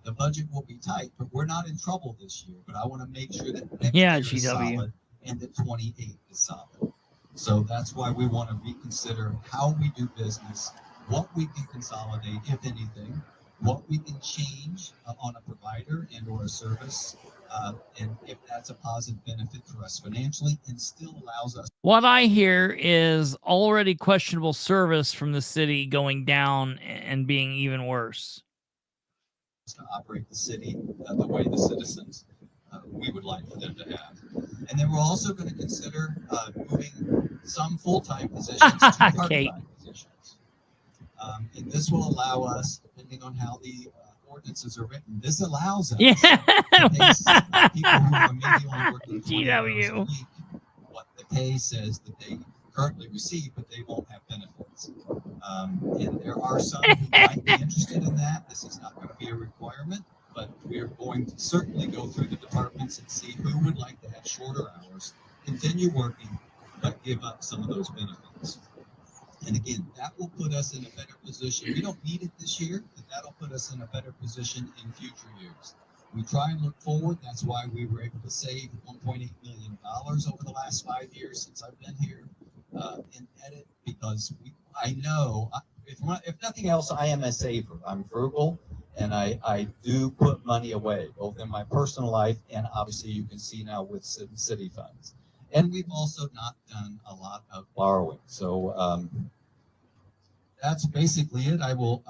S13: The budget will be tight, but we're not in trouble this year. But I want to make sure that next year is solid and that 28 is solid. So that's why we want to reconsider how we do business, what we can consolidate, if anything, what we can change on a provider and or a service, and if that's a positive benefit for us financially and still allows us.
S2: What I hear is already questionable service from the city going down and being even worse.
S13: To operate the city the way the citizens we would like for them to have. And then we're also going to consider moving some full-time positions to part-time positions. And this will allow us, depending on how the ordinances are written, this allows us
S2: Yeah.
S13: to pay some people who are maybe only working 20 hours a
S2: GW.
S13: week what the pay says that they currently receive, but they won't have benefits. And there are some who might be interested in that. This is not going to be a requirement, but we're going to certainly go through the departments and see who would like to have shorter hours, continue working, but give up some of those benefits. And again, that will put us in a better position. We don't need it this year, but that'll put us in a better position in future years. We try and look forward. That's why we were able to save $1.8 million over the last 5 years since I've been here in edit, because I know, if nothing else, I am a saver. I'm frugal, and I do put money away, both in my personal life and obviously you can see now with city funds. And we've also not done a lot of borrowing. So that's basically it. I will,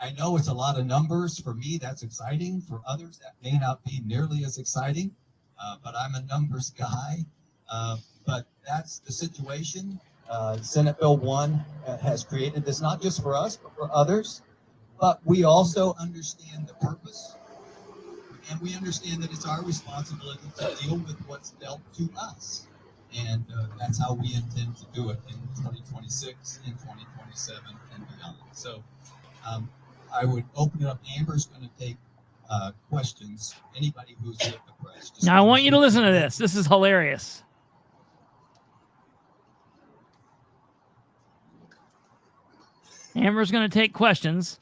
S13: I know it's a lot of numbers. For me, that's exciting. For others, that may not be nearly as exciting, but I'm a numbers guy. But that's the situation. Senate Bill 1 has created this, not just for us, but for others. But we also understand the purpose. And we understand that it's our responsibility to deal with what's dealt to us. And that's how we intend to do it in 2026, in 2027, and beyond. So I would open it up. Amber's going to take questions. Anybody who's with the press.
S2: Now, I want you to listen to this. This is hilarious. Amber's going to take questions.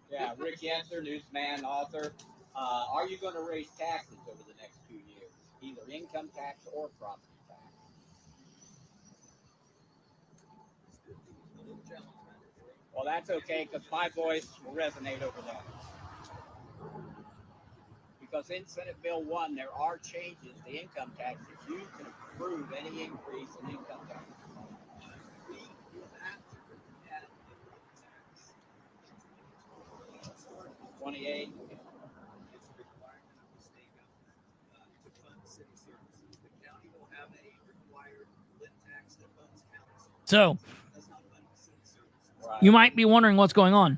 S14: Yeah, Rick Yenser, newsman, author. Are you going to raise taxes over the next 2 years, either income tax or property tax? Well, that's okay, because my voice will resonate over that. Because in Senate Bill 1, there are changes to income taxes. You can approve any increase in income tax. 28.
S2: So, you might be wondering what's going on.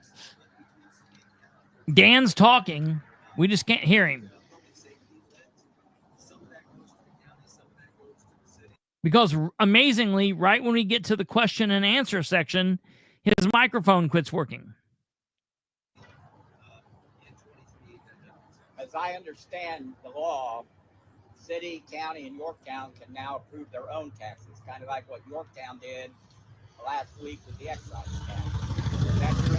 S2: Dan's talking. We just can't hear him. Because amazingly, right when we get to the question and answer section, his microphone quits working.
S14: As I understand the law, city, county, and Yorktown can now approve their own taxes, kind of like what Yorktown did last week with the excise tax. That's your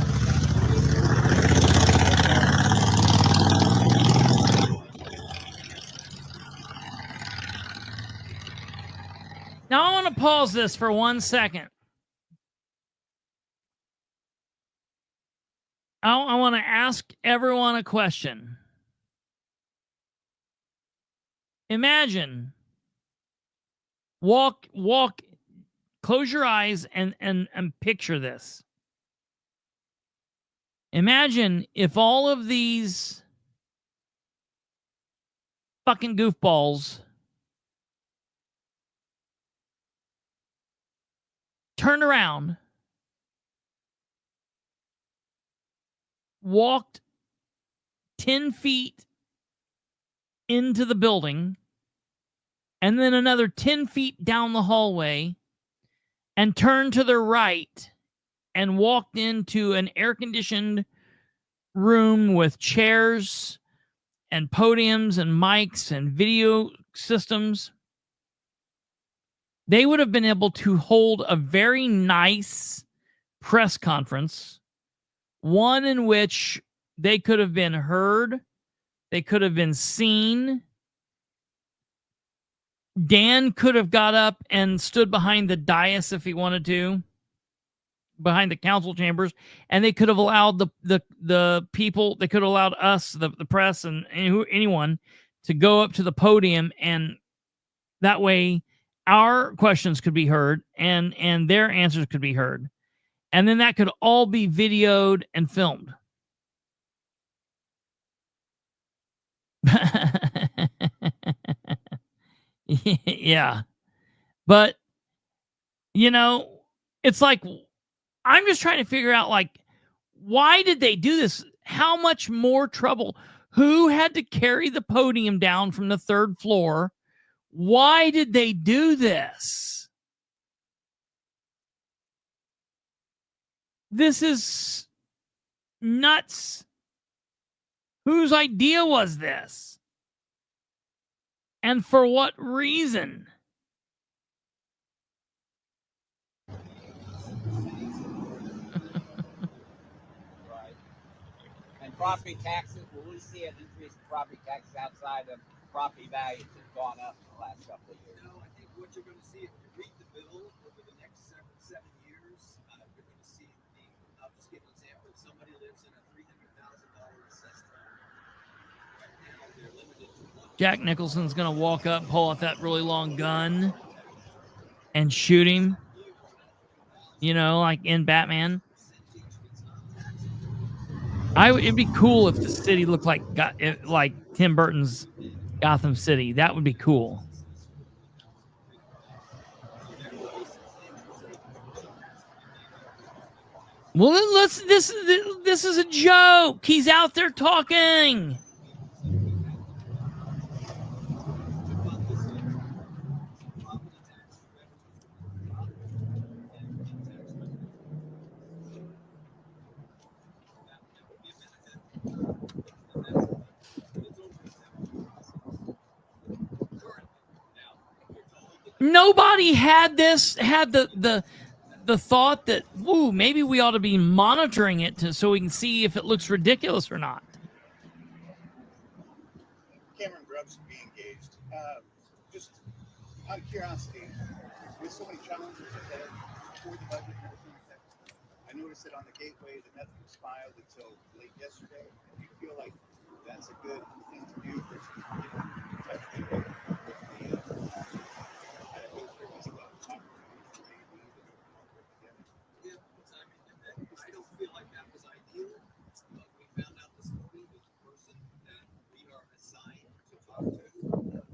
S2: Now, I want to pause this for 1 second. I want to ask everyone a question. Imagine, walk, close your eyes and picture this. Imagine if all of these fucking goofballs turned around, walked 10 feet into the building, and then another 10 feet down the hallway, and turned to their right and walked into an air-conditioned room with chairs and podiums and mics and video systems. They would have been able to hold a very nice press conference, one in which they could have been heard, they could have been seen. Dan could have got up and stood behind the dais if he wanted to, behind the council chambers, and they could have allowed the people, they could have allowed us, the press, and anyone to go up to the podium, and that way our questions could be heard and their answers could be heard. And then that could all be videoed and filmed. Yeah. But, you know, it's like, I'm just trying to figure out, like, Why did they do this? How much more trouble? Who had to carry the podium down from the 3rd floor? Why did they do this? This is nuts. Whose idea was this? And for what reason?
S14: Right. And property taxes, will we see an increase in property taxes outside of property values that have gone up in the last couple of years?
S15: No, I think what you're gonna see, if you read the bill over the next 7 years, you're gonna see I'll just give an example. If somebody lives in a $300,000 assessed home, right now, they're limited to one.
S2: Jack Nicholson's going to walk up, pull out that really long gun, and shoot him. You know, like in Batman. It'd be cool if the city looked like Tim Burton's Gotham City. That would be cool. Well, this is a joke. He's out there talking. Nobody had the thought that, woo, maybe we ought to be monitoring it so we can see if it looks ridiculous or not.
S16: Cameron Grubbs be engaged. Just out of curiosity, with so many challenges ahead for the budget and everything like that, I noticed that on the gateway that nothing was filed until late yesterday. Do you feel like that's a good thing to do versus,
S15: I don't feel like that was ideal, but we found out this morning that the person that we are assigned to talk to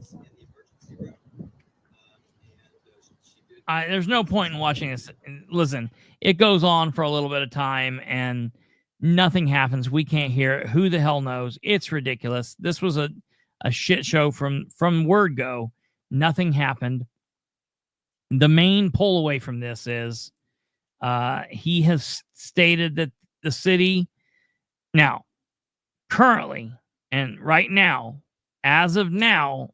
S15: is in the emergency room. She did.
S2: There's no point in watching this. Listen, it goes on for a little bit of time and nothing happens. We can't hear it. Who the hell knows? It's ridiculous. This was a shit show from word go. Nothing happened. The main pull away from this is he has stated that the city now, currently, and right now, as of now,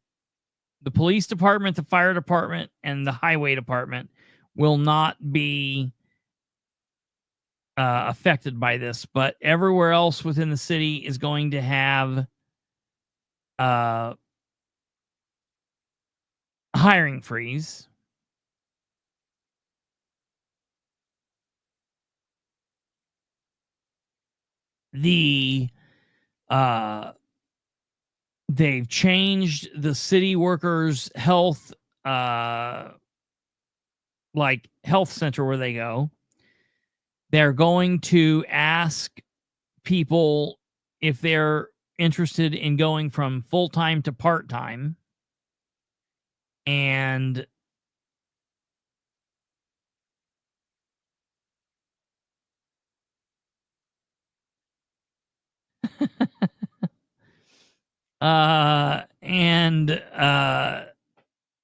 S2: the police department, the fire department, and the highway department will not be affected by this, but everywhere else within the city is going to have hiring freeze. They've changed the city workers' health health center where they go. They're going to ask people if they're interested in going from full-time to part-time. And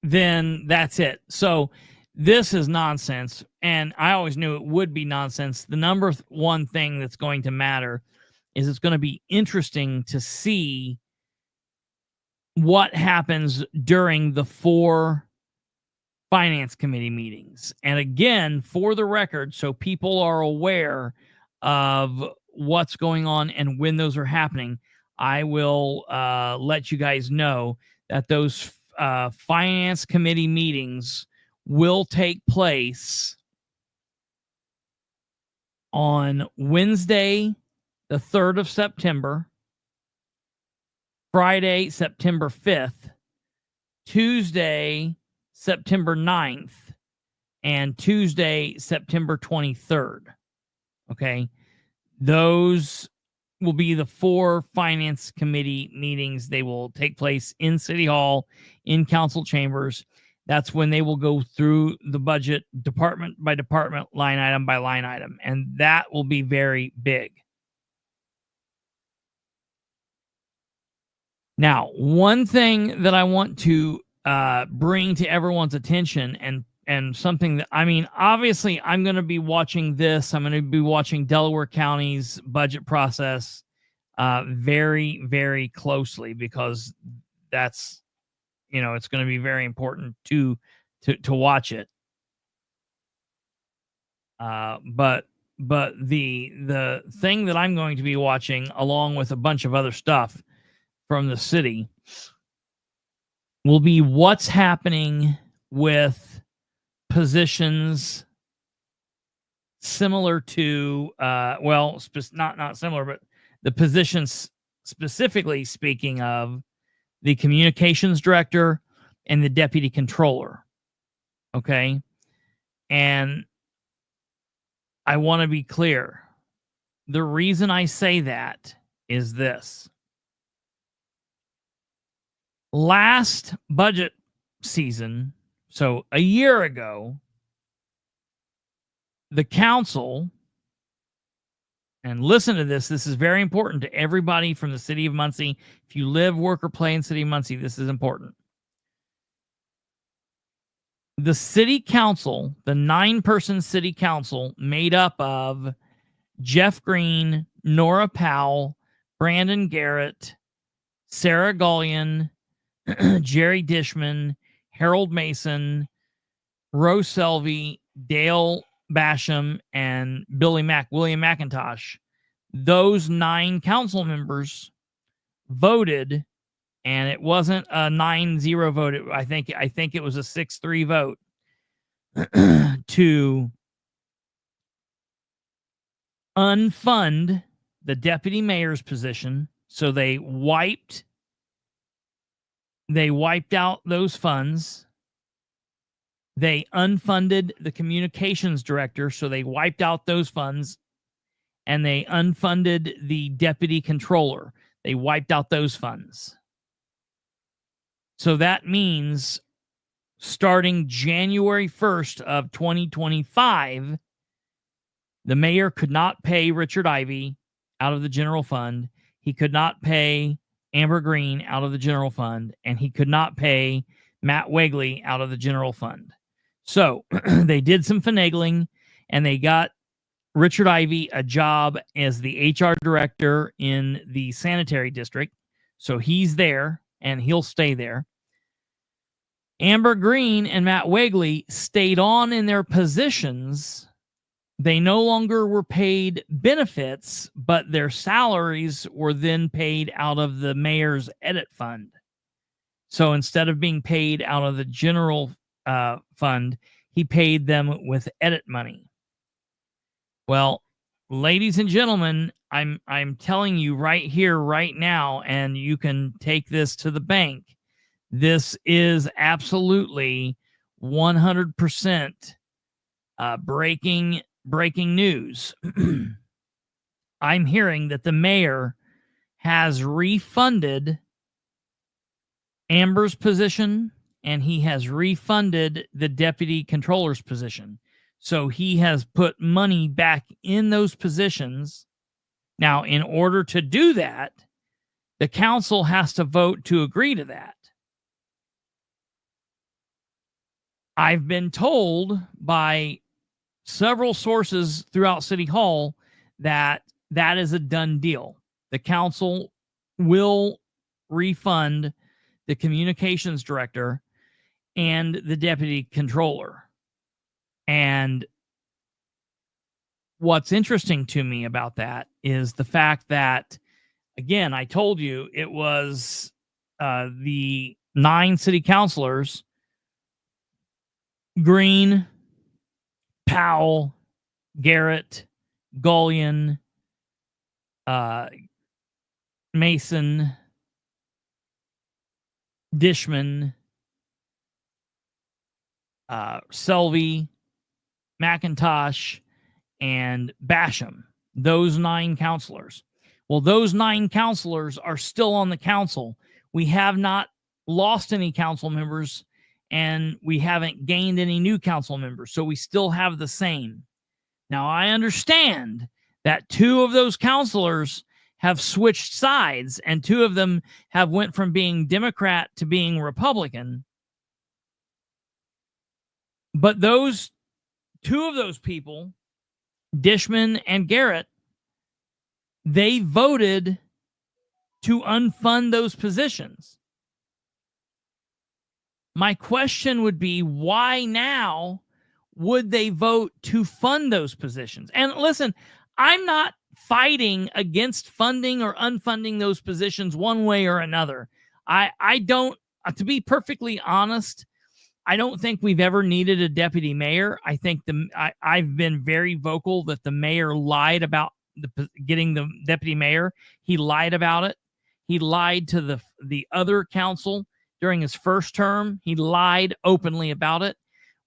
S2: then that's it. So this is nonsense, and I always knew it would be nonsense. The number one thing that's going to matter is it's going to be interesting to see what happens during the 4 finance committee meetings. And again, for the record, so people are aware of what's going on and when those are happening, I will let you guys know that those finance committee meetings will take place on Wednesday, the 3rd of September, Friday, September 5th, Tuesday, September 9th, and Tuesday, September 23rd. Okay. Those will be the 4 finance committee meetings. They will take place in City Hall, in council chambers. That's when they will go through the budget department by department, line item by line item. And that will be very big. Now, one thing that I want to bring to everyone's attention, and something that, I mean, obviously I'm going to be watching this. I'm going to be watching Delaware County's budget process very, very closely, because that's, it's going to be very important to watch it. But the thing that I'm going to be watching, along with a bunch of other stuff from the city, will be what's happening with positions similar to, not similar, but the positions specifically speaking of the communications director and the deputy controller. Okay. And I want to be clear. The reason I say that is this. Last budget season, so a year ago, the council, and listen to this, this is very important to everybody from the city of Muncie. If you live, work, or play in city of Muncie, this is important. The city council, the 9-person city council, made up of Jeff Green, Nora Powell, Brandon Garrett, Sarah Gullion, Jerry Dishman, Harold Mason, Rose Selvey, Dale Basham, and William McIntosh. Those 9 council members voted, and it wasn't a 9-0 vote. I think it was a 6-3 vote to unfund the deputy mayor's position. So they wiped out those funds. They unfunded the communications director, so they wiped out those funds. And they unfunded the deputy controller. They wiped out those funds. So that means starting January 1st of 2025, the mayor could not pay Richard Ivy out of the general fund. He could not pay Amber Green out of the general fund, and he could not pay Matt Wegley out of the general fund. So they did some finagling, and they got Richard Ivy a job as the HR director in the sanitary district. So he's there, and he'll stay there. Amber Green and Matt Wegley stayed on in their positions. They no longer were paid benefits, but their salaries were then paid out of the mayor's edit fund. So instead of being paid out of the general fund, he paid them with edit money. Well, ladies and gentlemen, I'm telling you right here, right now, and you can take this to the bank. This is absolutely 100% breaking news. I'm hearing that the mayor has refunded Amber's position, and he has refunded the deputy controller's position. So he has put money back in those positions. Now, in order to do that, the council has to vote to agree to that. I've been told by several sources throughout City Hall that that is a done deal. The council will refund the communications director and the deputy controller. And what's interesting to me about that is the fact that, again, I told you it was the 9 city councilors, Green, Powell, Garrett, Gullion, Mason, Dishman, Selvey, McIntosh, and Basham. Those 9 counselors. Well, those 9 counselors are still on the council. We have not lost any council members, and we haven't gained any new council members. So we still have the same. Now, I understand that 2 of those counselors have switched sides, and 2 of them have went from being Democrat to being Republican. But those 2 of those people, Dishman and Garrett, they voted to unfund those positions. My question would be, why now would they vote to fund those positions? And listen, I'm not fighting against funding or unfunding those positions one way or another. I don't, to be perfectly honest, I don't think we've ever needed a deputy mayor. I think I've been very vocal that the mayor lied about getting the deputy mayor. He lied about it. He lied to the other council during his first term. He lied openly about it.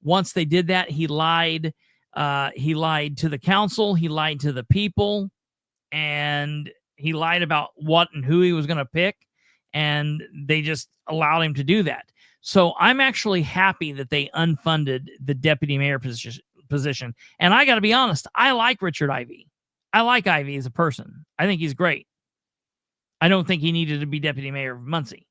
S2: Once they did that, he lied. He lied to the council. He lied to the people, and he lied about what and who he was going to pick. And they just allowed him to do that. So I'm actually happy that they unfunded the deputy mayor position. And I got to be honest, I like Richard Ivey. I like Ivey as a person. I think he's great. I don't think he needed to be deputy mayor of Muncie.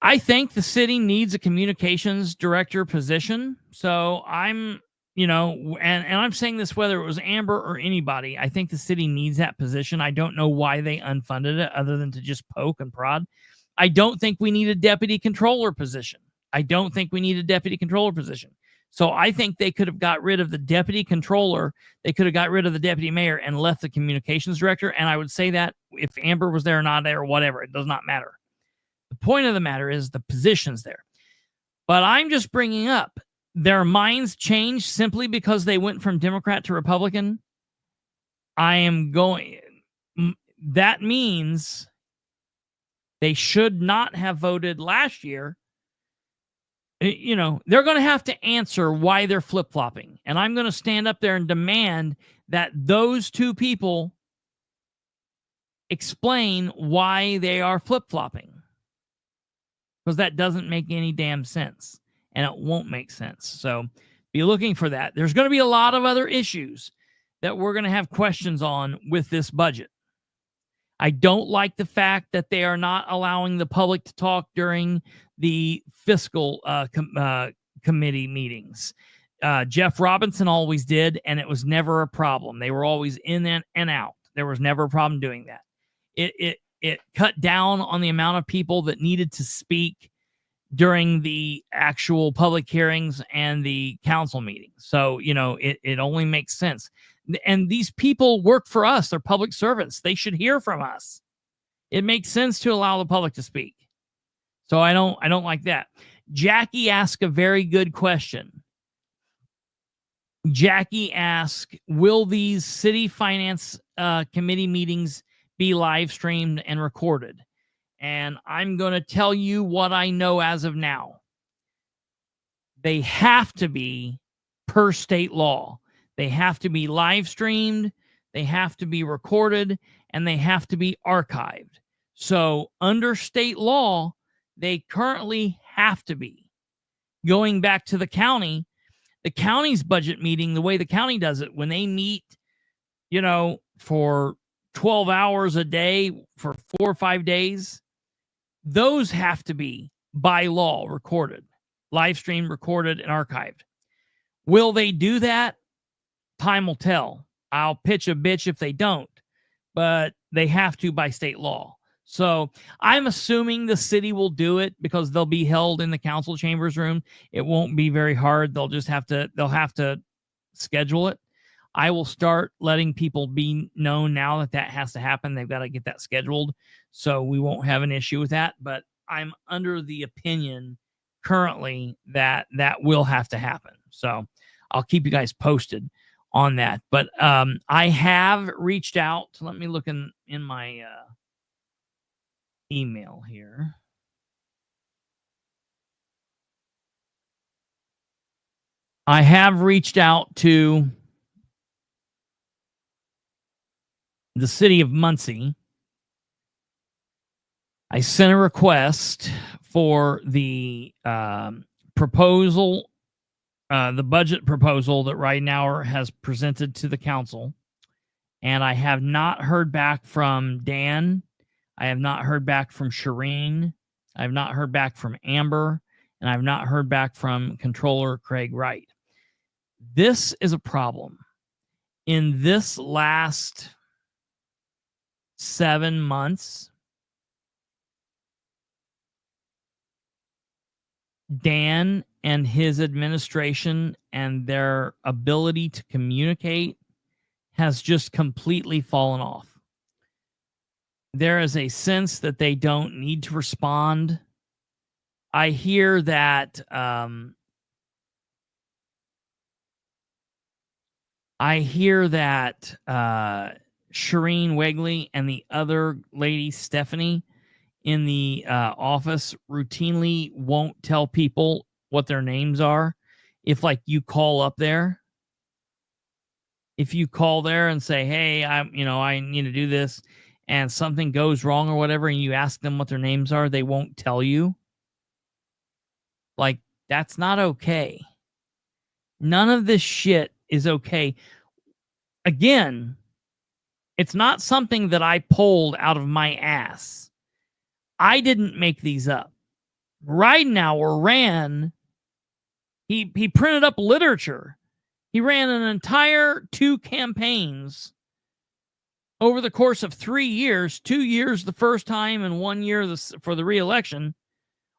S2: I think the city needs a communications director position. So I'm, and I'm saying this whether it was Amber or anybody, I think the city needs that position. I don't know why they unfunded it other than to just poke and prod. I don't think we need a deputy controller position. So I think they could have got rid of the deputy controller. They could have got rid of the deputy mayor and left the communications director. And I would say that if Amber was there or not there or whatever, it does not matter. The point of the matter is the position's there. But I'm just bringing up their minds changed simply because they went from Democrat to Republican. That means they should not have voted last year. They're going to have to answer why they're flip-flopping. And I'm going to stand up there and demand that those 2 people explain why they are flip-flopping. Because that doesn't make any damn sense. And it won't make sense. So be looking for that. There's going to be a lot of other issues that we're going to have questions on with this budget. I don't like the fact that they are not allowing the public to talk during the fiscal committee meetings. Jeff Robinson always did, and it was never a problem. They were always in and out. There was never a problem doing that. It cut down on the amount of people that needed to speak during the actual public hearings and the council meetings. So, it only makes sense. And these people work for us. They're public servants. They should hear from us. It makes sense to allow the public to speak. So I don't like that. Jackie asked a very good question. Jackie asked, will these city finance committee meetings be live streamed and recorded? And I'm going to tell you what I know as of now. They have to be per state law. They have to be live streamed, they have to be recorded, and they have to be archived. So under state law, they currently have to be. Going back to the county's budget meeting, the way the county does it, when they meet, for 12 hours a day for 4 or 5 days, those have to be by law recorded, live streamed, recorded, and archived. Will they do that? Time will tell. I'll pitch a bitch if they don't, but they have to by state law. So I'm assuming the city will do it because they'll be held in the council chambers room. It won't be very hard. They'll have to schedule it. I will start letting people be known now that has to happen. They've got to get that scheduled. So we won't have an issue with that. But I'm under the opinion currently that will have to happen. So I'll keep you guys posted on that. But I have reached out. Let me look in my email here. I have reached out to the city of Muncie. I sent a request for the proposal, the budget proposal that Ridenour has presented to the council. And I have not heard back from Dan. I have not heard back from Shireen. I have not heard back from Amber. And I have not heard back from Controller Craig Wright. This is a problem. In this last 7 months, Dan and his administration and their ability to communicate has just completely fallen off. There is a sense that they don't need to respond. I hear that Shireen Wegley and the other lady, Stephanie, in the office routinely won't tell people what their names are. If like you call up there, if you call there and say, hey, I need to do this, and something goes wrong or whatever, and you ask them what their names are, they won't tell you. Like, that's not okay. None of this shit is okay. Again, it's not something that I pulled out of my ass. I didn't make these up. Ridenour ran, he printed up literature. He ran an entire 2 campaigns over the course of 3 years, 2 years the first time and 1 year for the re-election,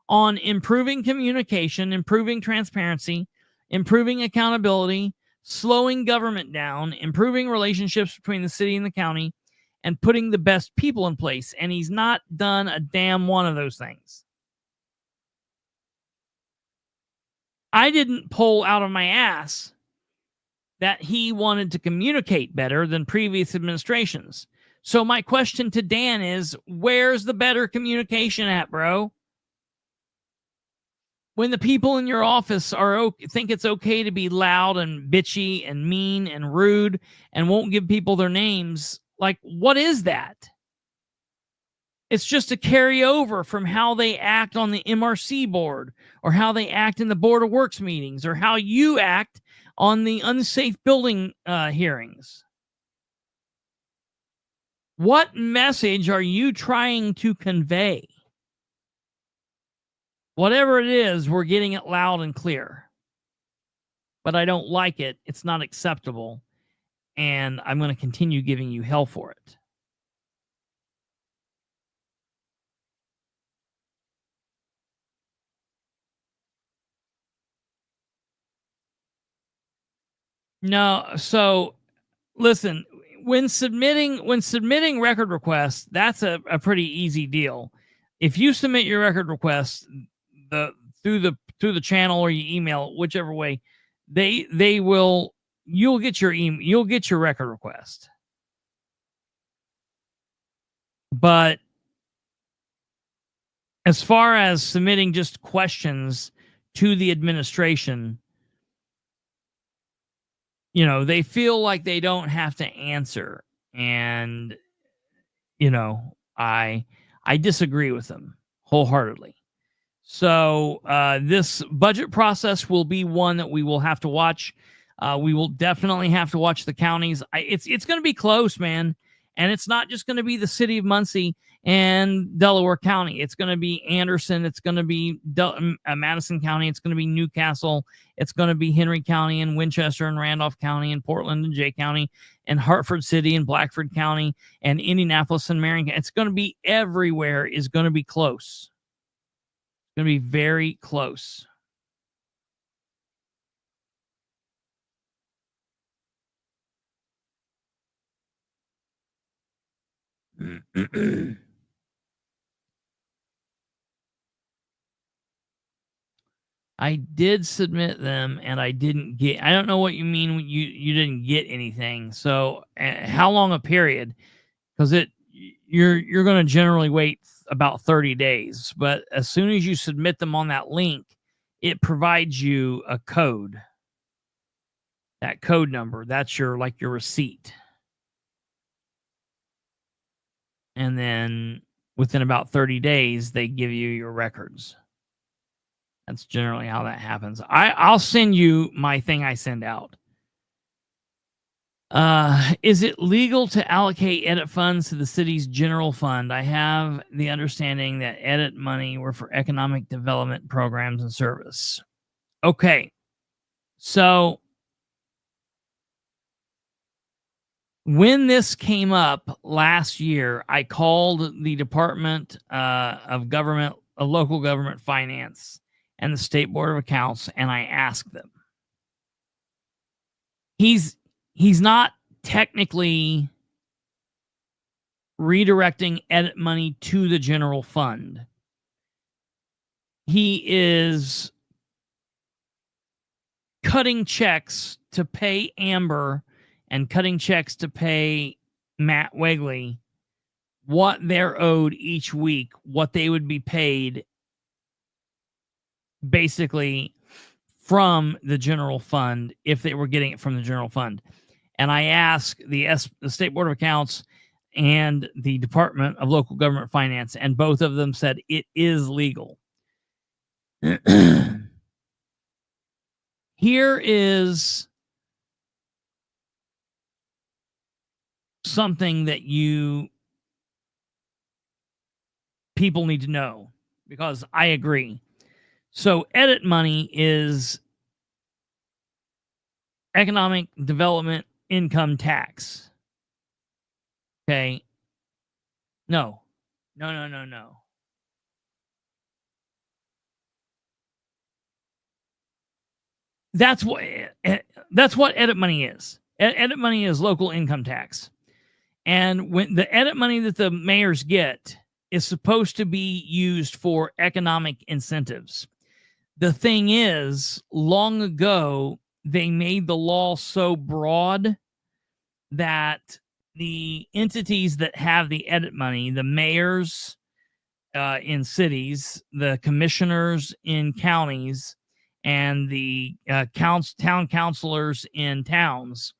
S2: on improving communication, improving transparency, improving accountability, slowing government down, improving relationships between the city and the county, and putting the best people in place. And he's not done a damn one of those things. I didn't pull out of my ass that he wanted to communicate better than previous administrations. So my question to Dan is, where's the better communication at, bro? When the people in your office think it's okay to be loud and bitchy and mean and rude and won't give people their names, like, what is that? It's just a carryover from how they act on the MRC board, or how they act in the Board of Works meetings, or how you act on the unsafe building hearings. What message are you trying to convey? Whatever it is, we're getting it loud and clear. But I don't like it. It's not acceptable. And I'm going to continue giving you hell for it. No, so listen, when submitting record requests, that's a pretty easy deal. If you submit your record request through the channel, or you email, whichever way, you'll get your record request. But as far as submitting just questions to the administration, they feel like they don't have to answer. And, I disagree with them wholeheartely. So this budget process will be one that we will have to watch. We will definitely have to watch the counties. It's going to be close, man. And it's not just going to be the city of Muncie and Delaware County. It's going to be Anderson. It's going to be Madison County. It's going to be Newcastle. It's going to be Henry County and Winchester and Randolph County and Portland and Jay County and Hartford City and Blackford County and Indianapolis and Marion. It's going to be everywhere. Is going to be close. It's going to be very close. I did submit them, and I didn't get. I don't know what you mean when you didn't get anything. So, how long a period? Because you're going to generally wait about 30 days. But as soon as you submit them on that link, it provides you a code. That code number, that's your receipt. And then within about 30 days, they give you your records. That's generally how that happens. I'll send you my thing I send out. Is it legal to allocate edit funds to the city's general fund? I have the understanding that edit money were for economic development programs and service. Okay. So when this came up last year, I called the Department of Local Government Finance and the State Board of Accounts, and I asked them. He's not technically redirecting edit money to the general fund. He is cutting checks to pay Amber and cutting checks to pay Matt Wegley what they're owed each week, what they would be paid basically from the general fund if they were getting it from the general fund. And I asked the State Board of Accounts and the Department of Local Government Finance, and both of them said it is legal. Here is something that people need to know, because I agree. So edit money is economic development income tax. Okay. No. That's what edit money is. Edit money is local income tax. And when the edit money that the mayors get is supposed to be used for economic incentives. The thing is, long ago, they made the law so broad that the entities that have the edit money, the mayors in cities, the commissioners in counties, and the town councilors in towns,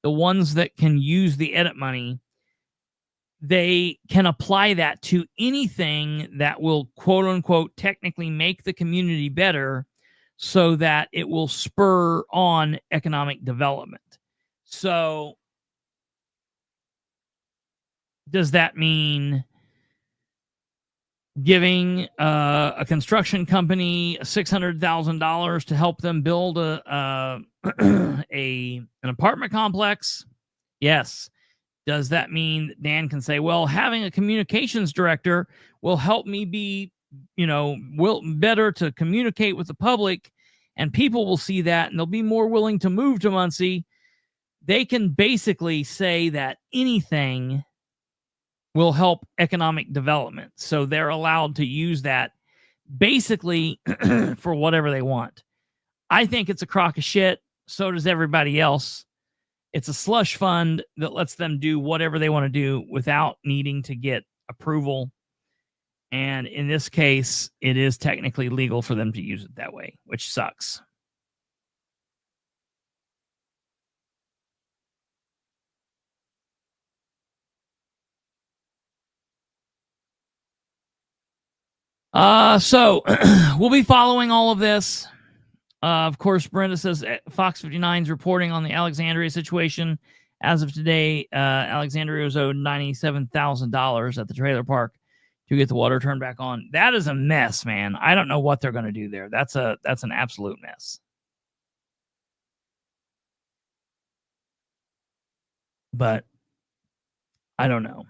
S2: the ones that can use the edit money, they can apply that to anything that will, quote unquote, technically make the community better so that it will spur on economic development. So does that mean giving a construction company $600,000 to help them build an apartment complex? Yes. Does that mean Dan can say, well, having a communications director will help me be, better to communicate with the public, and people will see that and they'll be more willing to move to Muncie? They can basically say that anything will help economic development. So they're allowed to use that basically for whatever they want. I think it's a crock of shit. So does everybody else. It's a slush fund that lets them do whatever they want to do without needing to get approval. And in this case, it is technically legal for them to use it that way, which sucks. So we'll be following all of this. Of course, Brenda says Fox 59 is reporting on the Alexandria situation. As of today, Alexandria was owed $97,000 at the trailer park to get the water turned back on. That is a mess, man. I don't know what they're going to do there. That's an absolute mess. But I don't know.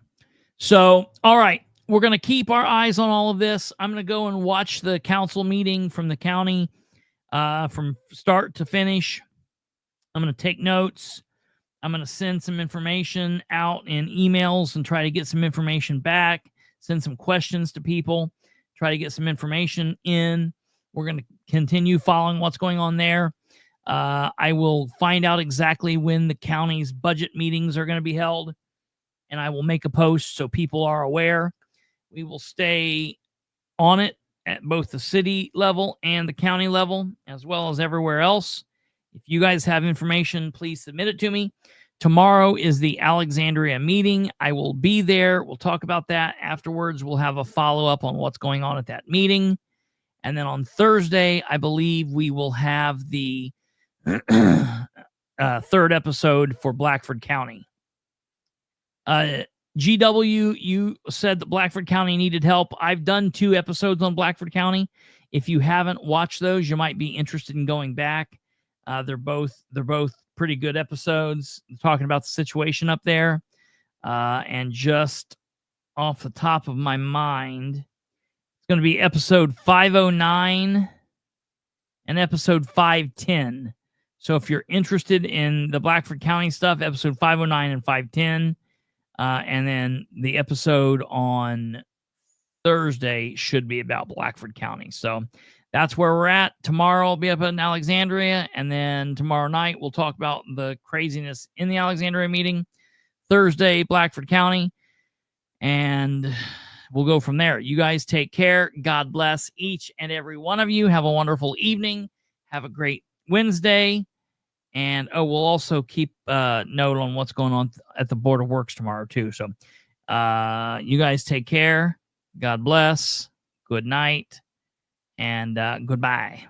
S2: So, all right. We're going to keep our eyes on all of this. I'm going to go and watch the council meeting from the county from start to finish. I'm going to take notes. I'm going to send some information out in emails and try to get some information back, send some questions to people, try to get some information in. We're going to continue following what's going on there. I will find out exactly when the county's budget meetings are going to be held, and I will make a post so people are aware. We will stay on it at both the city level and the county level, as well as everywhere else. If you guys have information, please submit it to me. Tomorrow is the Alexandria meeting. I will be there. We'll talk about that afterwards. We'll have a follow-up on what's going on at that meeting. And then on Thursday, I believe we will have the third episode for Blackford County. GW, you said that Blackford County needed help. I've done 2 episodes on Blackford County. If you haven't watched those, you might be interested in going back. They're both pretty good episodes talking about the situation up there. And just off the top of my mind, it's going to be episode 509 and episode 510. So if you're interested in the Blackford County stuff, episode 509 and 510, and then the episode on Thursday should be about Blackford County. So that's where we're at. Tomorrow I'll be up in Alexandria, and then tomorrow night we'll talk about the craziness in the Alexandria meeting. Thursday, Blackford County, and we'll go from there. You guys take care. God bless each and every one of you. Have a wonderful evening. Have a great Wednesday. And we'll also keep note on what's going on at the Board of Works tomorrow too. So you guys take care. God bless. Good night. And goodbye.